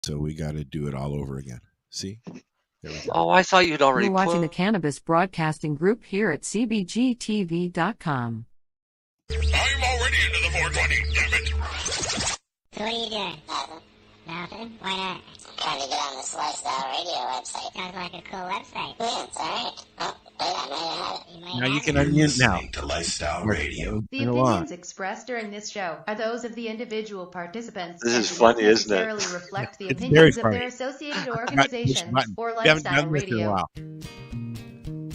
So we got to do it all over again. See? There we go. Oh, I thought you'd already We're watching the Cannabis Broadcasting Group here at cbgtv.com. I'm already into the 420, damn it! So what are you doing? Nothing? Why not? Trying to get on this Lifestyle Radio website. Sounds like a cool website. Yeah, it's alright. Oh, wait, I might have it. Now you can unmute now. To Lifestyle Radio. The opinions expressed during this show are those of the indivial participants. This is and funny, do not isn't it? necessarily reflect the It's opinions very of their funny. associated organizations or We haven't Lifestyle done this in a Radio. while.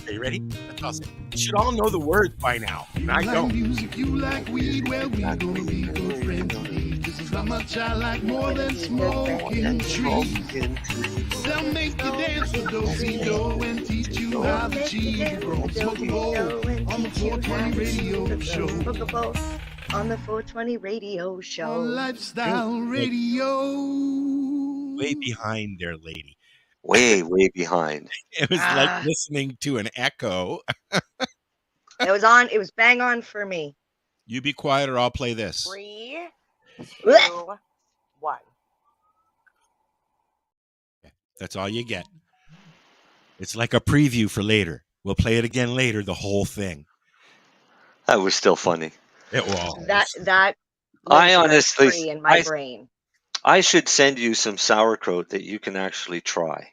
Are you ready? That's awesome. You should all know the words by now. I don't. Music, you like weed, well, we gonna be good friends today. This is how much I like more than smoking trees. They'll make you dance with do-si-do and teach you how to cheat. Smoke a bowl on the 420 radio show. On the 420 radio show. On Lifestyle Radio. Way behind there, lady. Way behind. It was like listening to an echo. It was on. It was bang on for me. You be quiet or I'll play this. 3, 2, 1. That's all you get. It's like a preview for later. We'll play it again later, the whole thing. That was still funny. It was. That I lives honestly, free in my brain. I should send you some sauerkraut that you can actually try.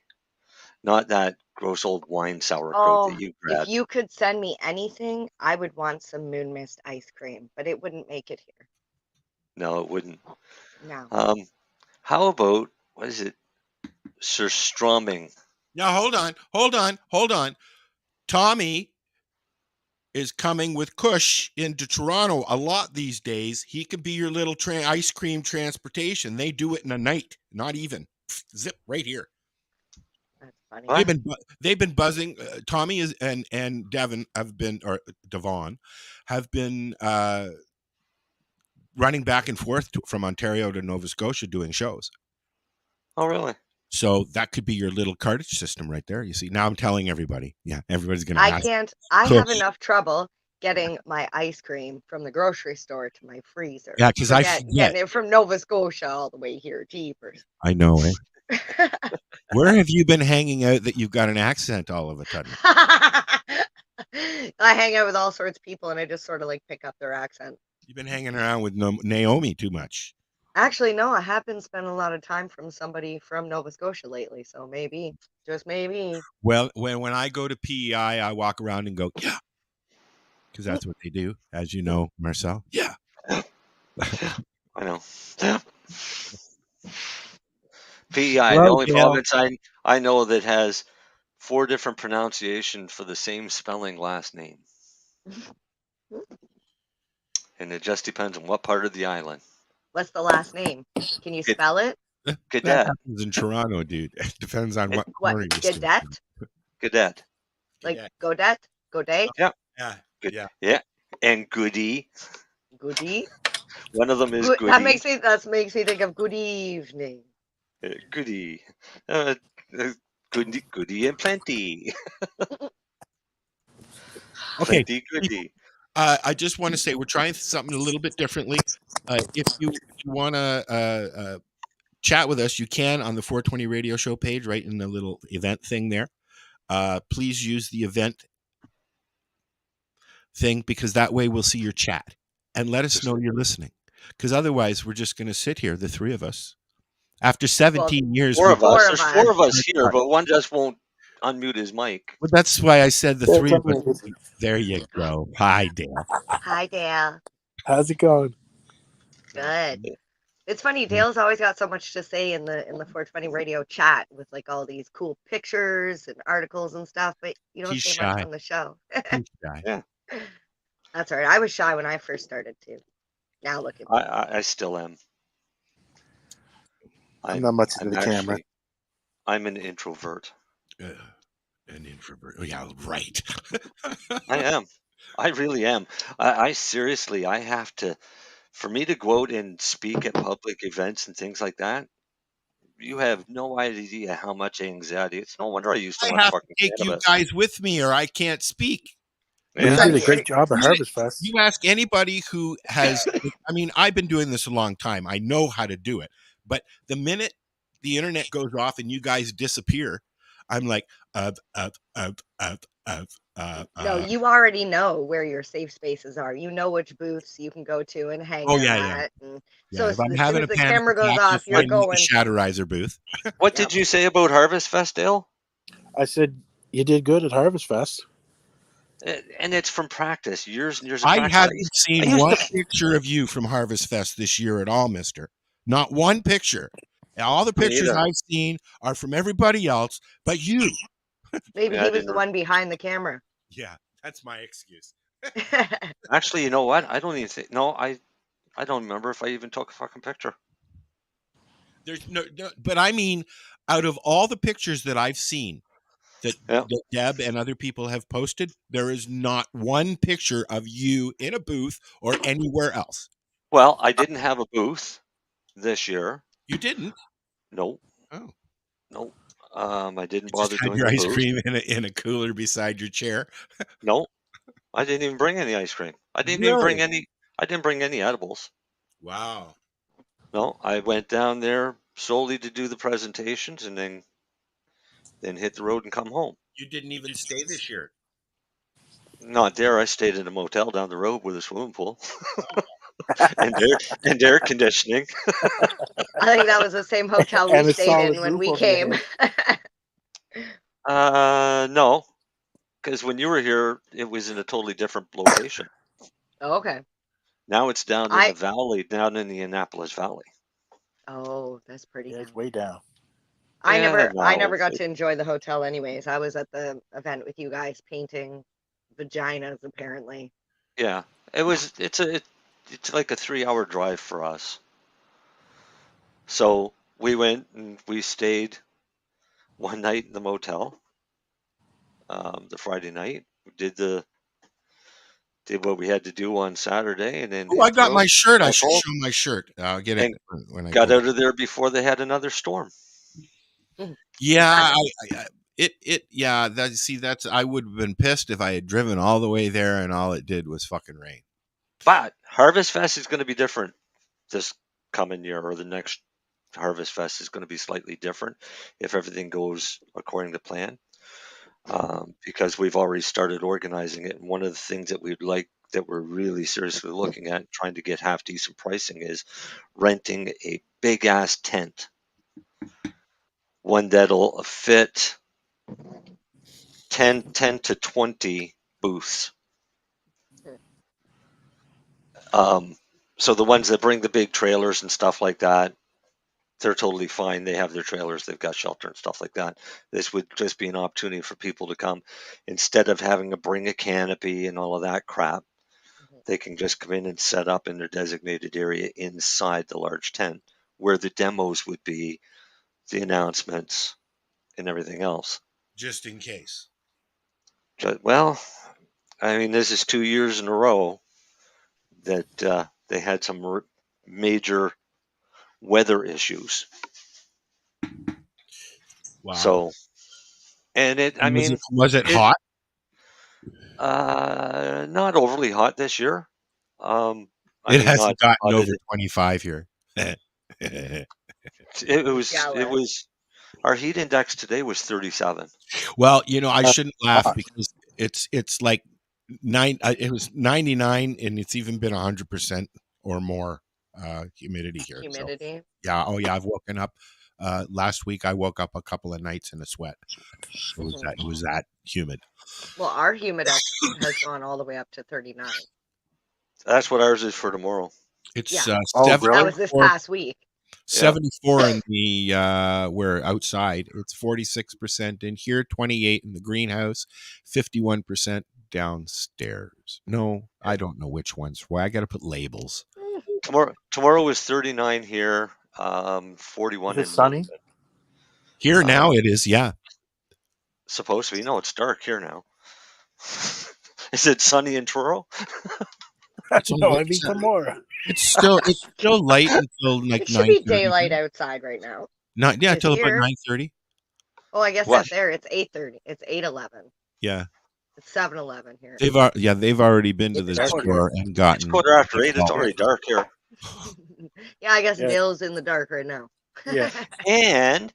Not that gross old wine sauerkraut that you grabbed. If you could send me anything, I would want some Moon Mist ice cream, but it wouldn't make it here. No, it wouldn't. No. How about, what is it? Surströmming. Now, hold on. Tommy is coming with Kush into Toronto a lot these days. He could be your little ice cream transportation. They do it in a night, not even. Zip, right here. That's funny. They've been buzzing. Tommy is and Devon have been, or Devon have been running back and forth from Ontario to Nova Scotia doing shows. Oh, really? So that could be your little cartage system right there. You see, now I'm telling everybody. Yeah, everybody's going to I can't. I have enough trouble getting my ice cream from the grocery store to my freezer. Yeah, because I getting forget. it from Nova Scotia all the way here. Jeepers. I know, eh? Where have you been hanging out that you've got an accent all of a sudden? I hang out with all sorts of people and I just sort of like pick up their accent. You've been hanging around with Naomi too much. Actually, no, I have been spending a lot of time from somebody from Nova Scotia lately. So maybe, just maybe. Well, when I go to PEI, I walk around and go, yeah. Because that's what they do, as you know, Marcel. Yeah. I know. PEI, the only province I know that has 4 different pronunciations for the same spelling last name. And it just depends on what part of the island. What's the last name? Can you spell it? Cadet. That happens in Toronto, dude. It depends on what corner you're Cadet? Cadet. Like Godet? Godet? Yeah. Yeah. Good. Yeah. And Goody. Goody? One of them is Goody. That makes me think of good evening. Goody. Goody and plenty. Okay. Plenty goody. I just want to say we're trying something a little bit differently. If you want to chat with us, you can on the 420 radio show page, right in the little event thing there. Please use the event thing because that way we'll see your chat and let us know you're listening. Because otherwise we're just going to sit here, the three of us. After 17 years. There's 4 of us here, but one just won't unmute his mic. Well, that's why I said the 3 of us. There you go. Hi, Dale. Hi, Dale. How's it going? Good. It's funny. Dale's always got so much to say in the 420 radio chat with like all these cool pictures and articles and stuff, but you don't say much on the show. He's shy. Yeah. That's all right. I was shy when I first started too. Now look at me. I still am. I'm not much into the camera. I'm an introvert. An introvert. Oh, yeah, right. I am. I really am. I seriously, I have to, for me to go out and speak at public events and things like that, you have no idea how much anxiety. It's no wonder I used to have to take cannabis. You guys with me or I can't speak. You did a great job at Harvest Fest. You ask anybody who has, I mean, I've been doing this a long time. I know how to do it. But the minute the internet goes off and you guys disappear, I'm like, No, you already know where your safe spaces are. You know which booths you can go to and hang Oh, out yeah. at. And Yeah, so if as I'm soon having as a the panic camera goes attack, you'll off, you're find me at going. the Shatterizer booth. What did you say about Harvest Fest, Dale? I said you did good at Harvest Fest. And it's from practice, years and years of I practice. haven't seen one picture of you from Harvest Fest this year at all, mister. Not one picture. All the pictures I've seen are from everybody else but you. Maybe he was the one behind the camera. Yeah, that's my excuse. Actually, you know what? I don't even think. No, I don't remember if I even took a fucking picture. There's no, but I mean, out of all the pictures that I've seen that Deb and other people have posted, there is not one picture of you in a booth or anywhere else. Well, I didn't have a booth this year. You didn't? No. Oh. No. I didn't You bother just had doing your the ice booth. cream in a cooler beside your chair. No, I didn't even bring any ice cream. I didn't even bring any. I didn't bring any edibles. Wow. No, I went down there solely to do the presentations and then hit the road and come home. You didn't even stay this year. Not there. I stayed in a motel down the road with a swimming pool and air conditioning. I think that was the same hotel we stayed in when we came. No, because when you were here, it was in a totally different location. Oh, okay. Now it's down in the valley, down in the Annapolis Valley. Oh, that's pretty. Yeah, it's way down. I never got to enjoy the hotel anyways. I was at the event with you guys painting vaginas apparently. Yeah. It's like a 3-hour drive for us. So we went and we stayed one night in the motel. The Friday night. We did what we had to do on Saturday and then I got my shirt. I should show my shirt. I'll get it when I got out of there before they had another storm. Yeah, I would have been pissed if I had driven all the way there and all it did was fucking rain. But Harvest Fest is going to be different this coming year, or the next Harvest Fest is going to be slightly different if everything goes according to plan. Because we've already started organizing it. And one of the things that we're really seriously looking at, trying to get half decent pricing, is renting a big ass tent. One that'll fit 10 to 20 booths. So the ones that bring the big trailers and stuff like that, they're totally fine. They have their trailers, they've got shelter and stuff like that. This would just be an opportunity for people to come. Instead of having to bring a canopy and all of that crap, they can just come in and set up in their designated area inside the large tent where the demos would be, the announcements, and everything else. Just in case. Well, I mean, this is 2 years in a row that they had some major weather issues. Wow. So, and was it hot? Not overly hot this year. It hasn't gotten over 25 here. It was. Our heat index today was 37. Well, I shouldn't laugh because it's like it was 99 and it's even been 100% or more humidity here. Humidity. So, yeah. Oh yeah. I've woken up last week. I woke up a couple of nights in a sweat. It was that humid. Well, our humidex has gone all the way up to 39. That's what ours is for tomorrow. It's that was this past week. 74 in the we're outside. It's 46% in here, 28 in the greenhouse, 51% downstairs. No, I don't know which ones. Why I got to put labels. Tomorrow is 39 here, 41 is it sunny? Here now it is, yeah. Supposed to be. No, it's dark here now. Is it sunny in Truro? No, I mean tomorrow. It's still light until like 9:30. It should be daylight outside right now. Until about 9:30. Oh, I guess that's there. It's 8:30. It's 8:11. Yeah. It's 7:11 here. They've already been to the store and gotten. It's 8:15. It's already dark here. Yeah, I guess Dale's in the dark right now. Yeah. And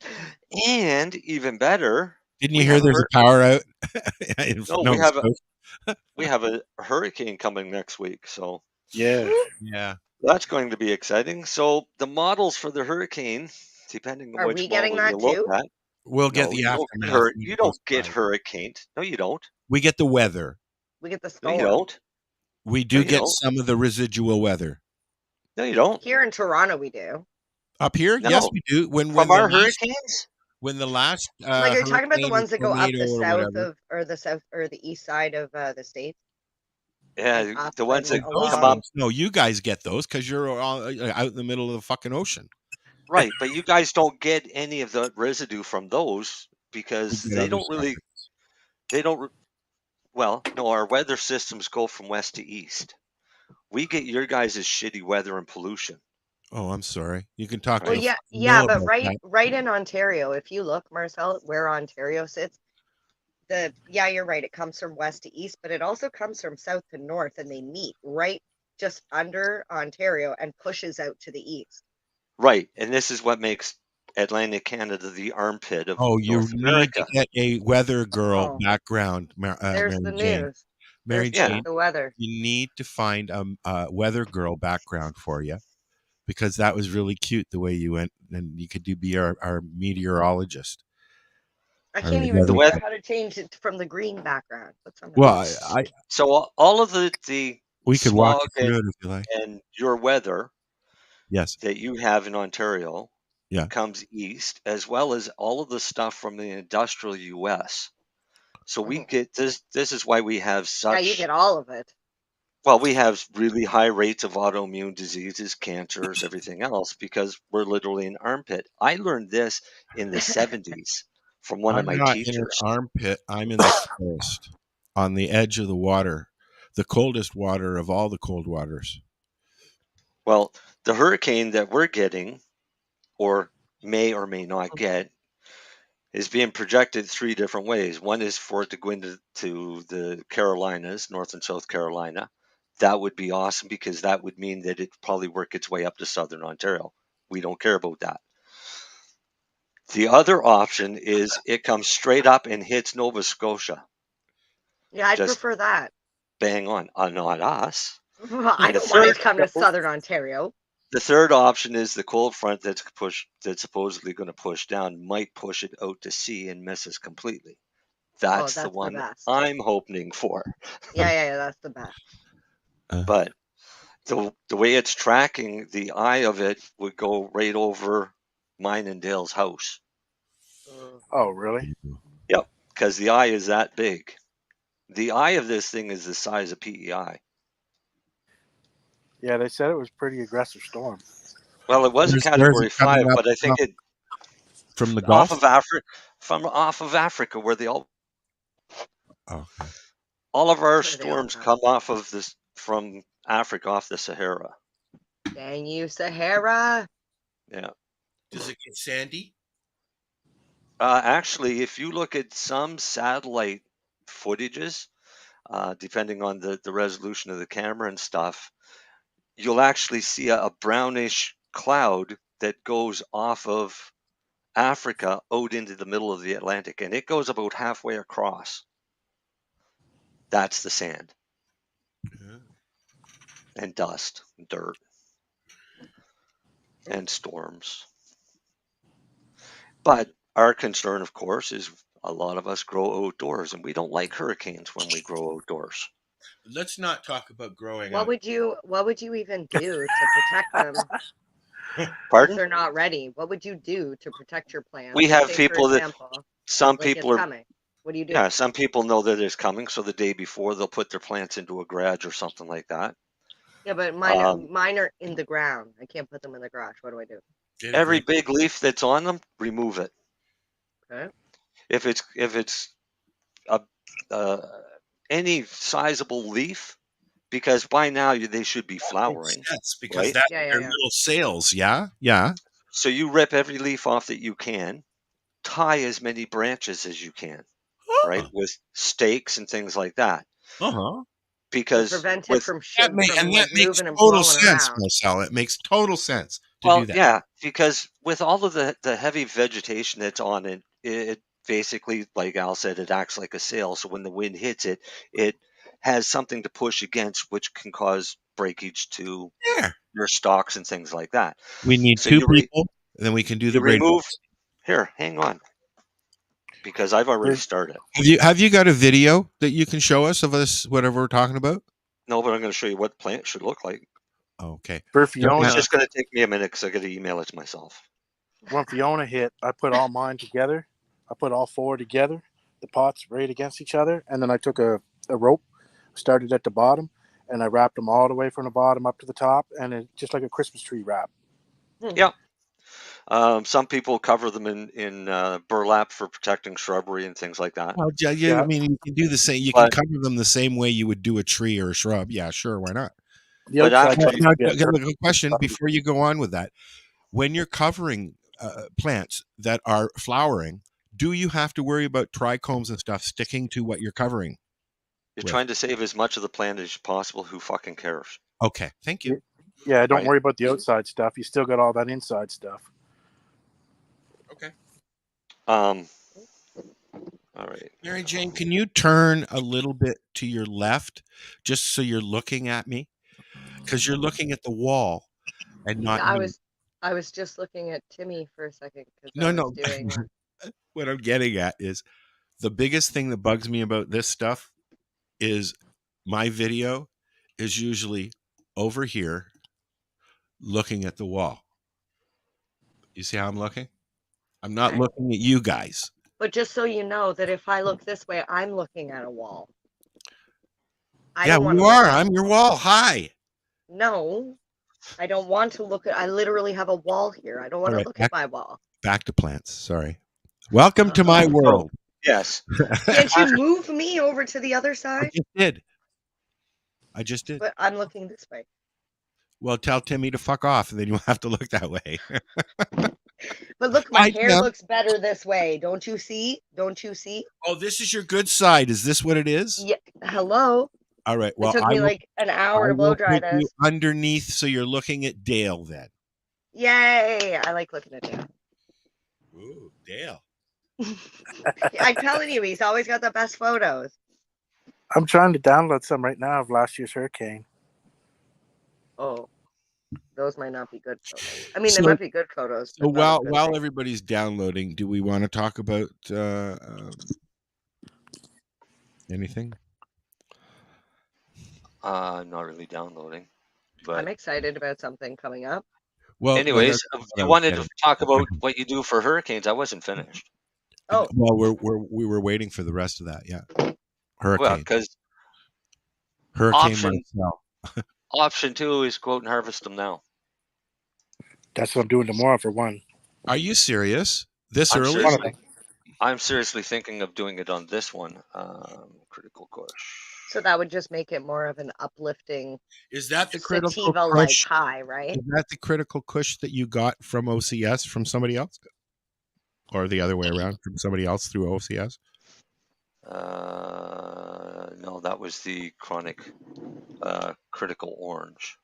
even better, Didn't you we hear have a there's a power out in no, Nova Scotia? we have a hurricane coming next week, so Yeah. Yeah. that's going to be exciting. So the models for the hurricane, depending on Are which we getting model you that look too? at, We'll get no, the you don't get aftermath. when you it goes don't get by. hurricaned. No, you don't. We get the weather. We get the No, you storm. don't. We No, do you get don't. some of the residual weather. No, you don't. Here in Toronto, we do. Up here, No. yes, we do. When From the our last, hurricanes? when the last Like, are you talking about the hurricane or ones that go up tornado the or south whatever, of, or the south or the east side of the states? Yeah, Like up the ones and that those come along. up. ones, no, you guys get those because you're all, out in the middle of the fucking ocean. Right, but you guys don't get any of the residue from those We because get they other don't stuff. really, they don't, re- well, no, our weather systems go from west to east. We get your guys' shitty weather and pollution. Oh, I'm sorry. You can talk to Well, the yeah, fucking yeah, mill but about that. right in Ontario, if you look, Marcel, where Ontario sits, you're right. It comes from west to east, but it also comes from south to north, and they meet right just under Ontario and pushes out to the east. Right, and this is what makes Atlantic Canada the armpit of Oh, you North need America. to get a weather girl Oh, background, there's the Mary Jane. news. Mary There's Jane, the weather. you need to find a weather girl background for you because that was really cute the way you went, and you could be our meteorologist. I Our can't even The weather. figure out weather. how to change it from the green background. What's on the Well, back? So all of the we could walk smog you through it if you like. and your weather Yes. that you have in Ontario Yeah. comes east, as well as all of the stuff from the industrial U.S. So we get this. This is why we have Yeah, you such. get all of it. Well, we have really high rates of autoimmune diseases, cancers, everything else, because we're literally an armpit. I learned this in the 70s from one of I'm my not in an teachers. armpit. I'm in the forest, on the edge of the water, the coldest water of all the cold waters. Well, the hurricane that we're getting, or may not get, is being projected three different ways. One is for it to go into the Carolinas, North and South Carolina. That would be awesome because that would mean that it'd probably work its way up to Southern Ontario. We don't care about that. The other option is it comes straight up and hits Nova Scotia. Yeah, I'd Just prefer that. bang on, not us. I don't want it to come to Southern Ontario. The third option is the cold front that's supposedly going to push down might push it out to sea and miss us completely. That's the one best. I'm hoping for. Yeah, that's the best. But the way it's tracking, the eye of it would go right over mine and Dale's house. Oh, really? Yep, because the eye is that big. The eye of this thing is the size of PEI. Yeah, they said it was a pretty aggressive storm. Well, it was a Category 5, but I think it from the Gulf off of Africa, where they all. Okay. All of our storms come off of this from Africa, off the Sahara. Dang you, Sahara! Yeah. Does it get sandy? Actually, if you look at some satellite footages, depending on the resolution of the camera and stuff, you'll actually see a brownish cloud that goes off of Africa out into the middle of the Atlantic, and it goes about halfway across. That's the sand. And dust, and dirt, and storms. But our concern, of course, is a lot of us grow outdoors, and we don't like hurricanes when we grow outdoors. Let's not talk about growing What out. would you even do to protect them? Pardon? If they're not ready, what would you do to protect your plants? We have Say, people for that example, some like people it's are coming. What do you do? Yeah, some people know that it's coming, so the day before they'll put their plants into a garage or something like that. Yeah, but mine are in the ground. I can't put them in the garage. What do I do? Every big leaf that's on them, remove it. Okay. If it's any sizable leaf, because by now they should be flowering. Yes, because right? that's their little sails. Yeah. So you rip every leaf off that you can, tie as many branches as you can, right, with stakes and things like that. Because prevent it with from that makes moving and total blowing sense, around. Marcel. It makes total sense. to Well, do that? yeah, because with all of the heavy vegetation that's on it, it basically, like Al said, it acts like a sail. So when the wind hits it, it has something to push against, which can cause breakage to Yeah. your stalks and things like that. We need So 2 people, and then we can do you the braid. remove. Here, hang on, because I've already There's- started. Have you got a video that you can show us of us whatever we're talking about? No, but I'm going to show you what the plant should look like. Okay. For It's Fiona, just going to take me a minute because I got to email it to myself. when Fiona hit, I put all mine together. I put all 4 together, the pots right against each other, and then I took a rope, started at the bottom, and I wrapped them all the way from the bottom up to the top, and it just like a Christmas tree wrap. Yeah. Some people cover them in burlap for protecting shrubbery and things like that. Well, yeah, Yeah. I mean, you can do the same. You But- can cover them the same way you would do a tree or a shrub. Yeah, sure, why not? The But outside actually- Now, yeah, a question before you go on with that: when you're covering plants that are flowering, do you have to worry about trichomes and stuff sticking to what you're covering? You're Right. trying to save as much of the plant as possible. Who fucking cares? Okay, thank you. yeah, don't Right. worry about the outside stuff. You still got all that inside stuff. Okay, All right. Mary Jane, can you turn a little bit to your left, just so you're looking at me, because you're looking at the wall and not I me. was just looking at Timmy for a second because No, I was no. doing. What I'm getting at is the biggest thing that bugs me about this stuff is my video is usually over here looking at the wall. You see how I'm looking? I'm not Okay. looking at you guys. But just so you know that if I look this way, I'm looking at a wall. I Yeah, don't want you to look are. at I'm your wall. Hi. No, I don't want to look at. I literally have a wall here. I don't want All to right, look at my wall. Back to plants. Sorry. Welcome to my world. Yes. Can't you move me over to the other I side? just did. I just did. But I'm looking this way. Well, tell Timmy to fuck off, and then you'll have to look that way. But look, my Hi, hair Tim. looks better this way. Don't you see? Don't you see? Oh, this is your good side. Is this what it is? Yeah. Hello. All right. Well, It took I me will, like an hour I to blow will dry put you this. underneath, so you're looking at Dale then. Yay! I like looking at him. Ooh, Dale. I'm telling you, he's always got the best photos. I'm trying to download some right now of last year's hurricane. Oh, those might not be good photos. I mean, So- they might be good photos. So but not as good as while they- everybody's downloading, do we want to talk about anything? I'm not really downloading. But I'm excited about something coming up. Well, anyways, that's if what I you was wanted getting to talk about what you do for hurricanes, I wasn't finished. Oh, Well, we were waiting for the rest of that. Yeah. Hurricane. Well, because Hurricane option- Marcel. option 2 is go out and harvest them now. That's what I'm doing tomorrow for one. Are you serious? This I'm early? seriously, I'm seriously thinking of doing it on this one. Critical Kush. so that would just make it more of an uplifting Is that the critical sativa-like kush? high, right? Is that the critical kush that you got from OCS from somebody else, or the other way around from somebody else through OCS? No, that was the chronic critical orange,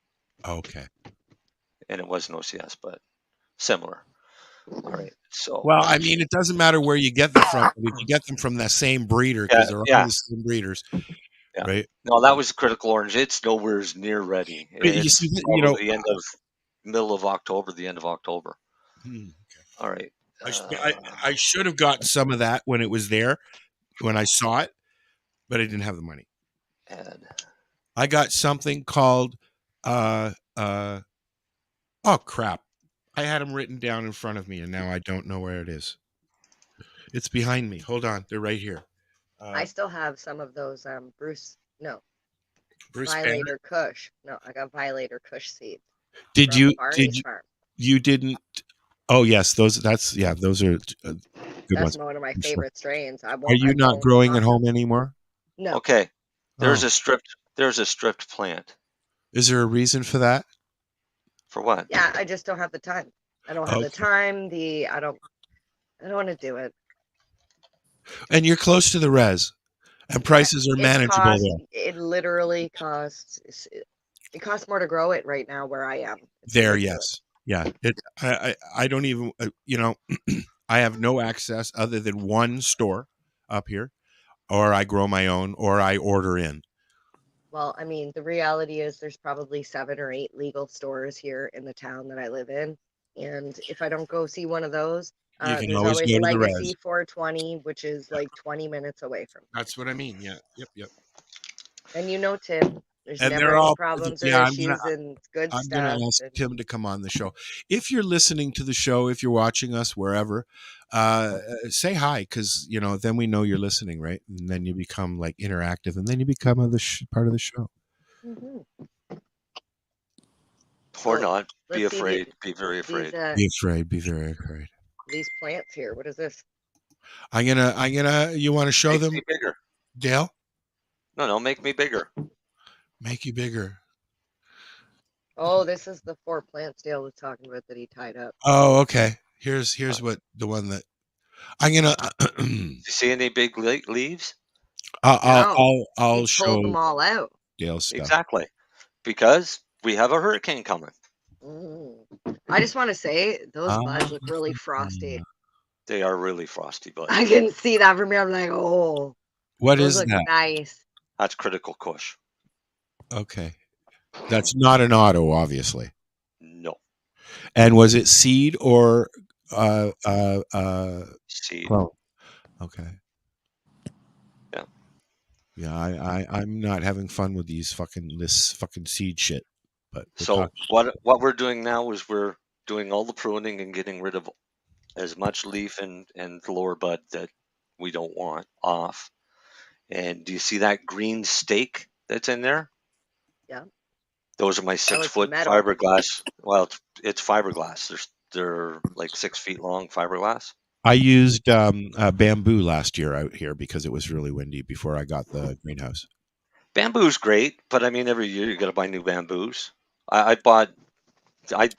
Okay. and it was an OCS, but similar. All right. So Well, I mean, it doesn't matter where you get them from. If you get them from the same breeder, because they're all Yeah. the same breeders, Yeah. right? no, that was critical orange. It's nowhere near ready. But you It's see, you know, probably middle of October, the end of October. All right. I should have gotten some of that when it was there, when I saw it, but I didn't have the money. Add. I got something called oh crap. I had them written down in front of me, and now I don't know where it is. It's behind me. Hold on. They're right here. I still have some of those Bruce Bruce Violator Kush. No, I got Violator Kush seeds. Did from you Barney's farm. you didn't oh yes, those those are good That's ones. one of my I'm sure. favorite strains. Are you not growing at home anymore? No. Okay. There's Oh. a stripped plant. Is there a reason for that? For what? Yeah, I just don't have the time. I don't have the Okay. time. I don't want to do it. And you're close to the res, and prices are manageable there. It literally costs. It costs more to grow it right now where I am. It's There, ridiculous. yes. Yeah, I don't even I have no access other than one store up here, or I grow my own, or I order in. Well, I mean, the reality is there's probably 7 or 8 legal stores here in the town that I live in. And if I don't go see one of those, You can there's always always go to the Legacy res. 420, which is like 20 minutes away from me. That's what I mean. Yeah. Yep. And Tim, there's And never they're any all problems or yeah. issues and good I'm gonna stuff. ask And Tim to come on the show. If you're listening to the show, if you're watching us wherever, say hi, because then we know you're listening, right? And then you become like interactive, and then you become part of the show. mhm. Or So not. Be let's see afraid. Be very afraid. Be afraid. Be very afraid. these plants here. What is this? I'm gonna. You want to show Make them, me bigger. Dale? No, make me bigger. Make you bigger. Oh, this is the 4 plants Dale was talking about that he tied up. Oh, okay. Here's what the one that I'm gonna. You see any big leaves? I'll He show pulled them all out. Dale's stuff. Exactly. Because we have a hurricane coming. I just want to say those buds look really frosty. They are really frosty buds. I can see that from here. I'm like, oh, What those is look that? nice. That's critical kush. Okay. That's not an auto, obviously. No. And was it seed or seed? Clone? Okay. Yeah. Yeah, I'm not having fun with this fucking seed shit. But so what we're doing now is we're doing all the pruning and getting rid of as much leaf and lower bud that we don't want off. And do you see that green stake that's in there? Yeah. Those are my 6-foot fiberglass. Well, it's fiberglass. They're like 6 feet long fiberglass. I used bamboo last year out here because it was really windy before I got the greenhouse. Bamboo's great, but I mean, every year you got to buy new bamboos. I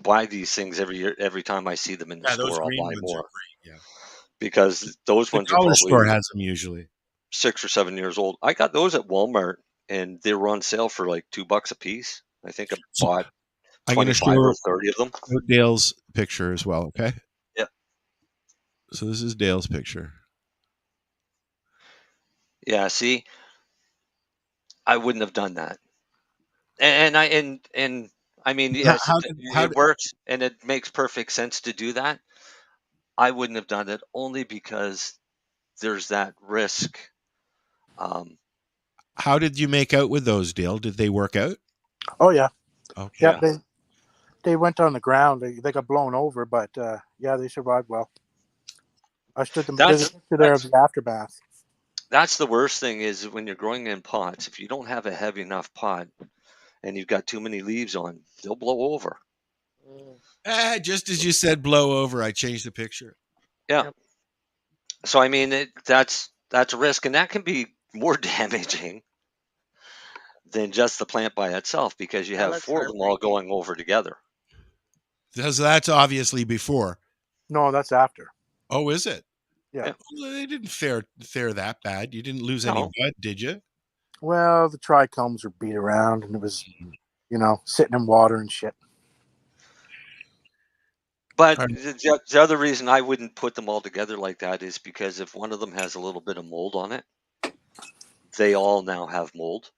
buy these things every year. Every time I see them in the store, I'll buy more. Great, yeah. Because those ones are probably probably store has them usually 6 or 7 years old. I got those at Walmart, and they were on sale for like $2 a piece. I think I bought 25 or 30 of them. Show Dale's picture as well, okay? Yep. So this is Dale's picture. Yeah, see, I wouldn't have done that. And I mean, yes, it works and it makes perfect sense to do that. I wouldn't have done it only because there's that risk. How did you make out with those, Dale? Did they work out? Oh yeah. Okay. Yeah, they went on the ground. They got blown over, but yeah, they survived well. I stood them there of the aftermath. That's the worst thing is when you're growing in pots. If you don't have a heavy enough pot and you've got too many leaves on, they'll blow over. Just as you said, blow over. I changed the picture. Yeah. So I mean, that's a risk, and that can be more damaging than just the plant by itself because you have 4 of them all going over together. That's obviously before. No, that's after. Oh, is it? Yeah. Well, they didn't fare that bad. You didn't lose any bud, did you? Well, the trichomes were beat around, and it was, sitting in water and shit. But the other reason I wouldn't put them all together like that is because if one of them has a little bit of mold on it, they all now have mold.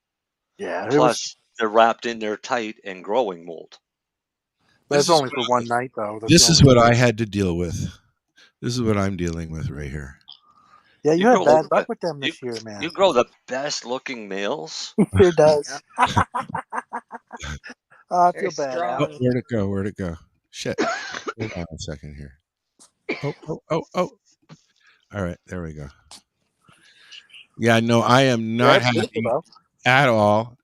Yeah. Plus, they're wrapped in there tight and growing mold. That's only for one night, though. This is what I had to deal with. This is what I'm dealing with right here. Yeah, you had bad luck with them this year, man. You grow the best looking males. It does. I feel bad. Oh, where'd it go? Shit. Hold on a second here. Oh. All right, there we go. Yeah, no, I am not happy at all.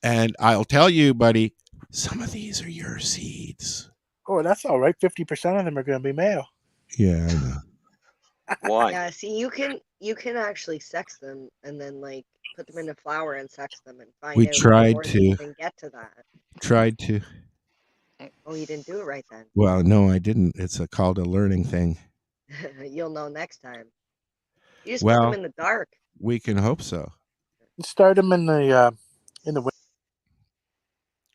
And I'll tell you, buddy, some of these are your seeds. Oh, that's all right. 50% of them are going to be male. Yeah, I know. Why? Yeah, see, you can actually sex them and then put them in a flower and sex them and find out before they even get to that. Tried to. Oh, you didn't do it right then. Well, no, I didn't. It's called a learning thing. You'll know next time. You just put them in the dark. We can hope so. Start them in the winter.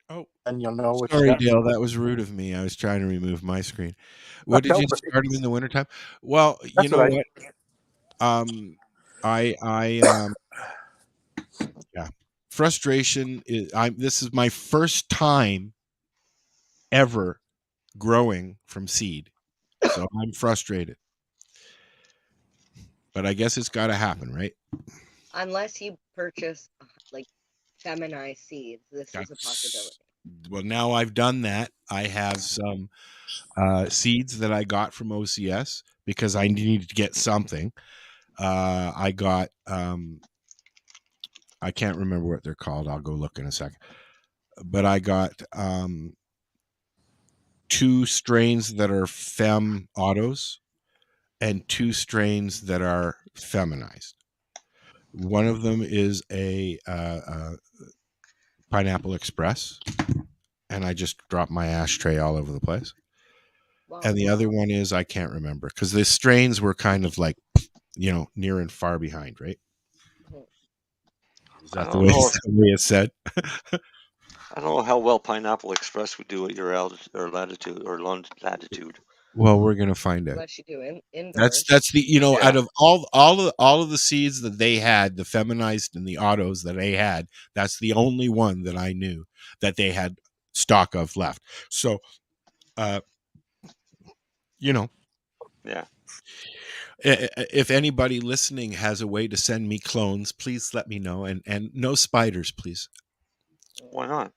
Oh, and you'll know what you Sorry, got. Dale, that was rude of me. I was trying to remove my screen. What did No you worries. start them in the wintertime? Well, you That's know what what? I yeah. Frustration is this is my first time ever growing from seed. So I'm frustrated. But I guess it's got to happen, right? Unless you purchase like feminized seeds, this is a possibility. Well, now I've done that. I have some seeds that I got from OCS because I needed to get something. I got I can't remember what they're called. I'll go look in a second. But I got 2 strains that are fem autos and 2 strains that are feminized. One of them is a Pineapple Express, and I just dropped my ashtray all over the place. Wow. And the other one is I can't remember because the strains were kind of like, near and far behind, right? Is that the way it's said? I don't know how well Pineapple Express would do at your latitude or latitude. Well, we're gonna find out. Unless you do indoors. That's the out of all of the seeds that they had, the feminized and the autos that they had, that's the only one that I knew that they had stock of left. So, Yeah. If anybody listening has a way to send me clones, please let me know. And no spiders, please. Why not?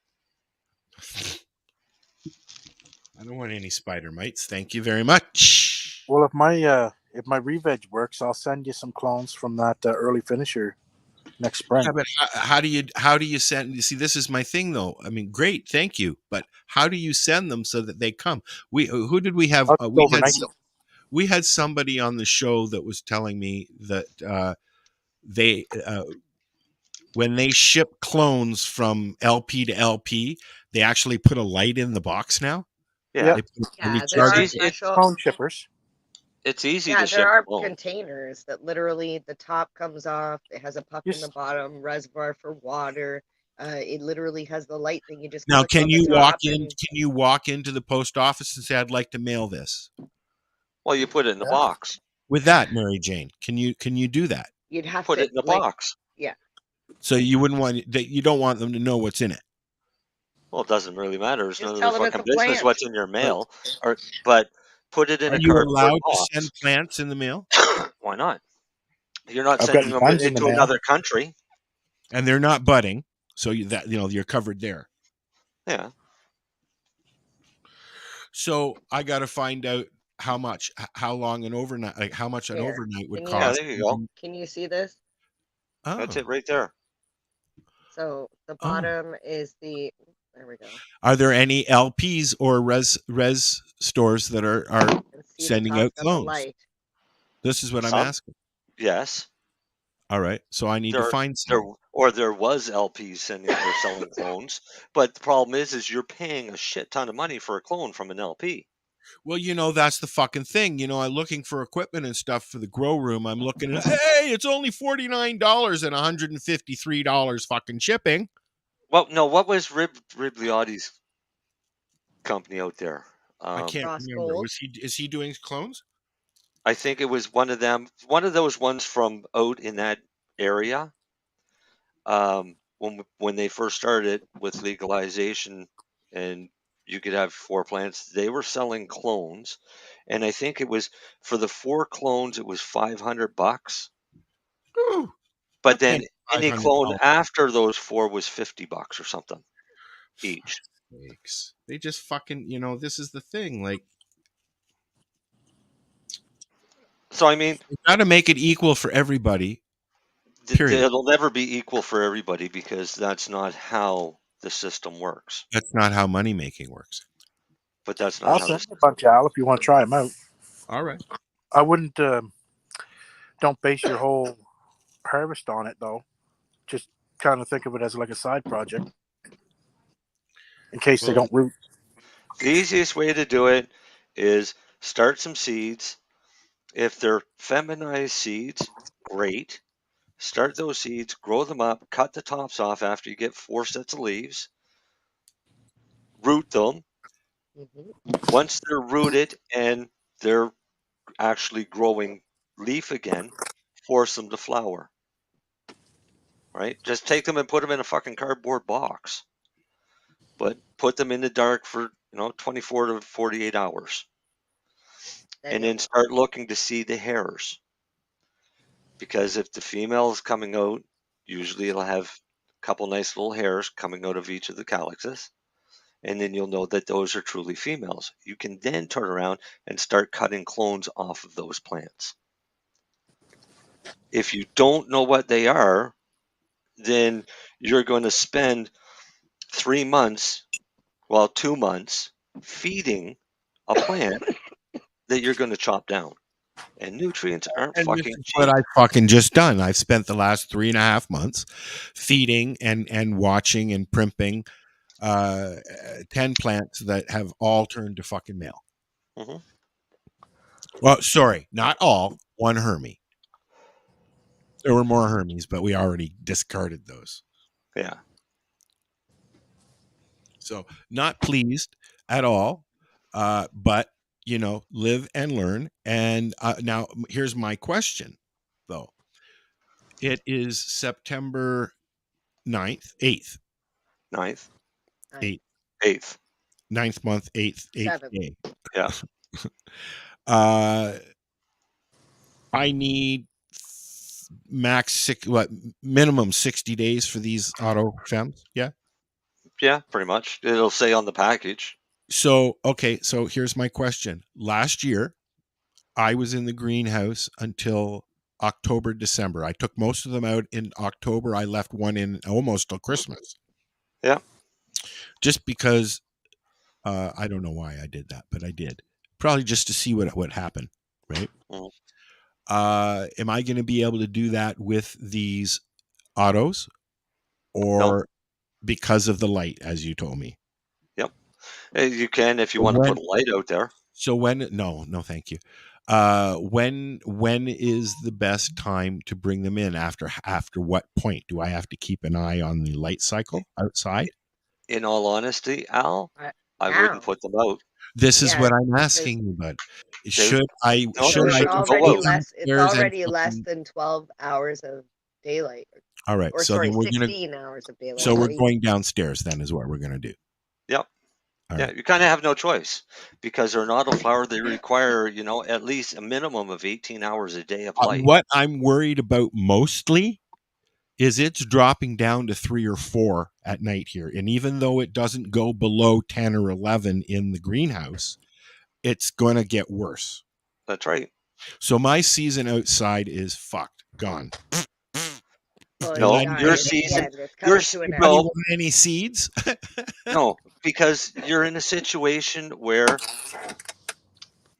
I don't want any spider mites. Thank you very much. Well, if my re-veg works, I'll send you some clones from that early finisher next spring. Yeah, but how do you send? You see, this is my thing, though. I mean, great, thank you, but how do you send them so that they come? Who did we have? We had somebody on the show that was telling me that they when they ship clones from LP to LP, they actually put a light in the box now. Yeah, there are special clone shippers. It's easy Yeah, to ship. there are containers that literally the top comes off. It has a puck in the bottom, reservoir for water. It literally has the light thing. You just Now, click can on you the walk top in? and- Can you walk into the post office and say, "I'd like to mail this"? Well, you put it in the box. With that, Mary Jane, can you do that? You'd have Put to it in the box. Yeah. So you wouldn't want that. You don't want them to know what's in it. Well, it doesn't really matter. It's Just none of tell their them it's fucking a business plant. what's in your mail. But put it in Are a you cardboard allowed box. to send plants in the mail? Why not? You're not I've sending gotten them tons in the into mail. another country. And they're not budding, so you're covered there. Yeah. So I got to find out how long an overnight, like how much an Here, overnight would can cost. Yeah, there you go. Can you see this? That's it right there. So the bottom is the. There we go. Are there any LPs or res stores that are See, sending the out top's got the clones? light. This is what I'm Some? asking. Yes. All right, so I need to find some. There was LPs selling clones, but the problem is you're paying a shit ton of money for a clone from an LP. Well, that's the fucking thing. I'm looking for equipment and stuff for the grow room. I'm looking at, hey, it's only $49 and $153 fucking shipping. Well, no, what was Ribliotti's company out there? I can't remember. Is he doing clones? I think it was one of them, one of those ones from out in that area. When they first started with legalization and you could have 4 plants, they were selling clones. And I think it was for the 4 clones, it was $500. Ooh, but then any $500. clone after those 4 was $50 or something each. They just fucking, this is the thing. Like, so I mean, you got to make it equal for everybody. Period. It'll never be equal for everybody because that's not how the system works. That's not how money making works. But that's not. I'll send a bunch, Al, if you want to try them out. All right. I wouldn't. Don't base your whole harvest on it, though. Just kind of think of it as like a side project, in case they don't root. The easiest way to do it is start some seeds. If they're feminized seeds, great. Start those seeds, grow them up, cut the tops off after you get 4 sets of leaves. root them. Mhm. Once they're rooted and they're actually growing leaf again, force them to flower. Right? Just take them and put them in a fucking cardboard box. But put them in the dark for 24 to 48 hours, and you'll then start looking to see the hairs. Because if the female is coming out, usually it'll have a couple nice little hairs coming out of each of the calyxes, and then you'll know that those are truly females. You can then turn around and start cutting clones off of those plants. If you don't know what they are, then you're going to spend 3 months, 2 months, feeding a plant that you're going to chop down. And nutrients aren't And this fucking is cheap. what I've fucking just done. I've spent the last 3.5 months feeding and watching and primping 10 plants that have all turned to fucking male. Mhm. Well, sorry, not all. One Hermie. There were more Hermes, but we already discarded those. Yeah. So not pleased at all, but live and learn. And now here's my question, though. It is September 9th, 8th. 9th. 8th. 8th. 9th month, 8th Seventh. day. Yeah. I need minimum 60 days for these auto fems. Yeah. Yeah, pretty much. It'll say on the package. So, okay. So here's my question. Last year, I was in the greenhouse until October, December. I took most of them out in October. I left one in almost till Christmas. Yeah. Just because I don't know why I did that, but I did. Probably just to see what happened, right? Mhm. Am I going to be able to do that with these autos, or No. because of the light, as you told me? Yep. You can if you want to put a light out there. So no, thank you. When is the best time to bring them in? After what point do I have to keep an eye on the light cycle outside? In all honesty, Al, I Now. wouldn't put them out. This is Yeah, what I'm asking you about. Should No, I they So it's shouldn't go already out. less. It's downstairs and already less fucking- than 12 hours of daylight. All right. Or So sorry, then we're 16 hours of daylight. So we're right? going downstairs. Then is what we're gonna do. Yep. All Yeah, right. you kind of have no choice because they're an autoflower. They require, at least a minimum of 18 hours a day of light. What I'm worried about mostly is it's dropping down to 3 or 4 at night here, and even though it doesn't go below 10 or 11 in the greenhouse, it's going to get worse. That's right. So my season outside is fucked, gone. Well, No, yeah, your it's season, it's coming your to an Anybody end. want any seeds? no, because you're in a situation where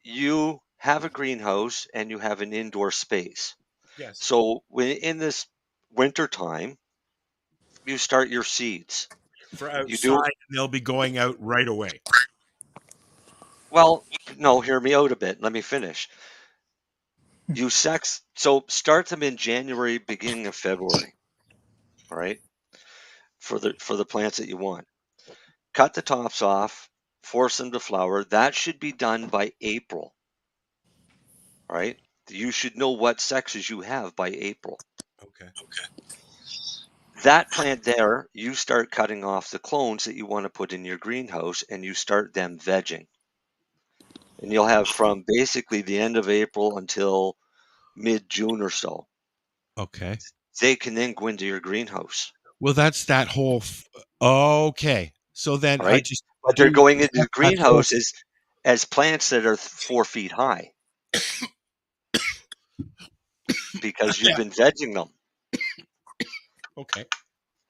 you have a greenhouse and you have an indoor space. Yes. So when in this winter time, you start your seeds. For You do outside, and they'll be going out right away. well. No, hear me out a bit. Let me finish. So start them in January, beginning of February. All right, for the plants that you want. Cut the tops off, force them to flower. That should be done by April. All right, you should know what sexes you have by April. Okay. That plant there, you start cutting off the clones that you want to put in your greenhouse, and you start them vegging. And you'll have from basically the end of April until mid-June or so. Okay. They can then go into your greenhouse. Well, that's that whole. Okay. So then All right? I just. But they're going into the that whole- greenhouse as plants that are 4 feet high because you've been vegging them. Okay.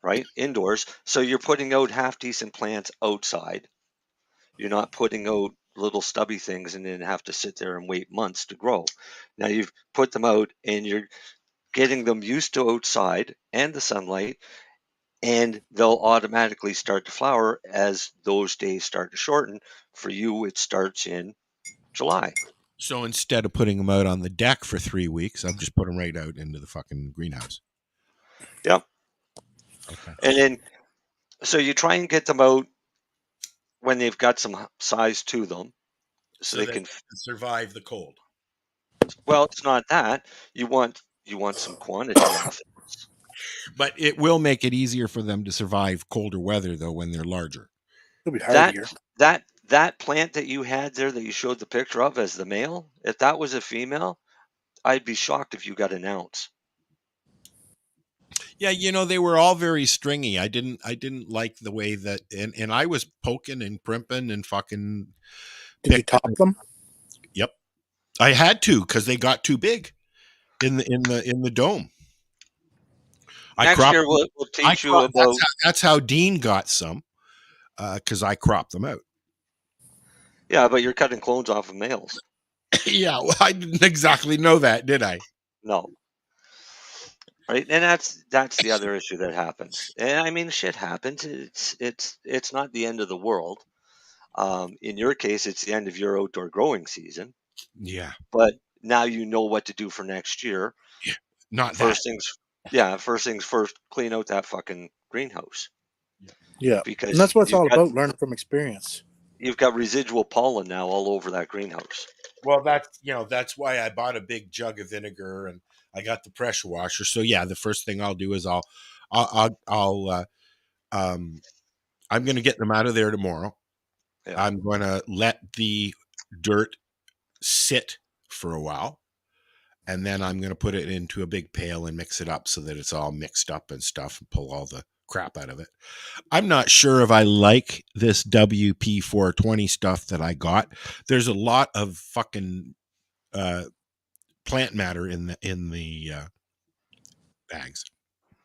Right? Indoors. So you're putting out half-decent plants outside. You're not putting out little stubby things and then have to sit there and wait months to grow. Now you've put them out and you're getting them used to outside and the sunlight, and they'll automatically start to flower as those days start to shorten. For you, it starts in July. So instead of putting them out on the deck for 3 weeks, I've just put them right out into the fucking greenhouse. Yep. Okay. And then, so you try and get them out when they've got some size to them, so they they can. survive the cold. Well, it's not that you want some quantity off it. But it will make it easier for them to survive colder weather, though, when they're larger. It'll be That hardier. that plant that you had there that you showed the picture of as the male, if that was a female, I'd be shocked if you got an ounce. Yeah, they were all very stringy. I didn't like the way that, and I was poking and primping and fucking. Did you top them? Yep, I had to because they got too big in the dome. Next year we'll teach you about. That's how Dean got some, because I cropped them out. Yeah, but you're cutting clones off of males. Yeah, well, I didn't exactly know that, did I? No. Right, and that's the other issue that happens. And I mean, shit happens. It's not the end of the world. In your case, it's the end of your outdoor growing season. Yeah. But now you know what to do for next year. Yeah. Not first things. Yeah, first things first. Clean out that fucking greenhouse. Yeah, because and that's what it's all about. Learning from experience. You've got residual pollen now all over that greenhouse. Well, that's why I bought a big jug of vinegar and I got the pressure washer. So yeah, the first thing I'll do is I'm going to get them out of there tomorrow. Yeah. I'm going to let the dirt sit for a while, and then I'm going to put it into a big pail and mix it up so that it's all mixed up and stuff, and pull all the crap out of it. I'm not sure if I like this WP420 stuff that I got. There's a lot of fucking plant matter in the bags.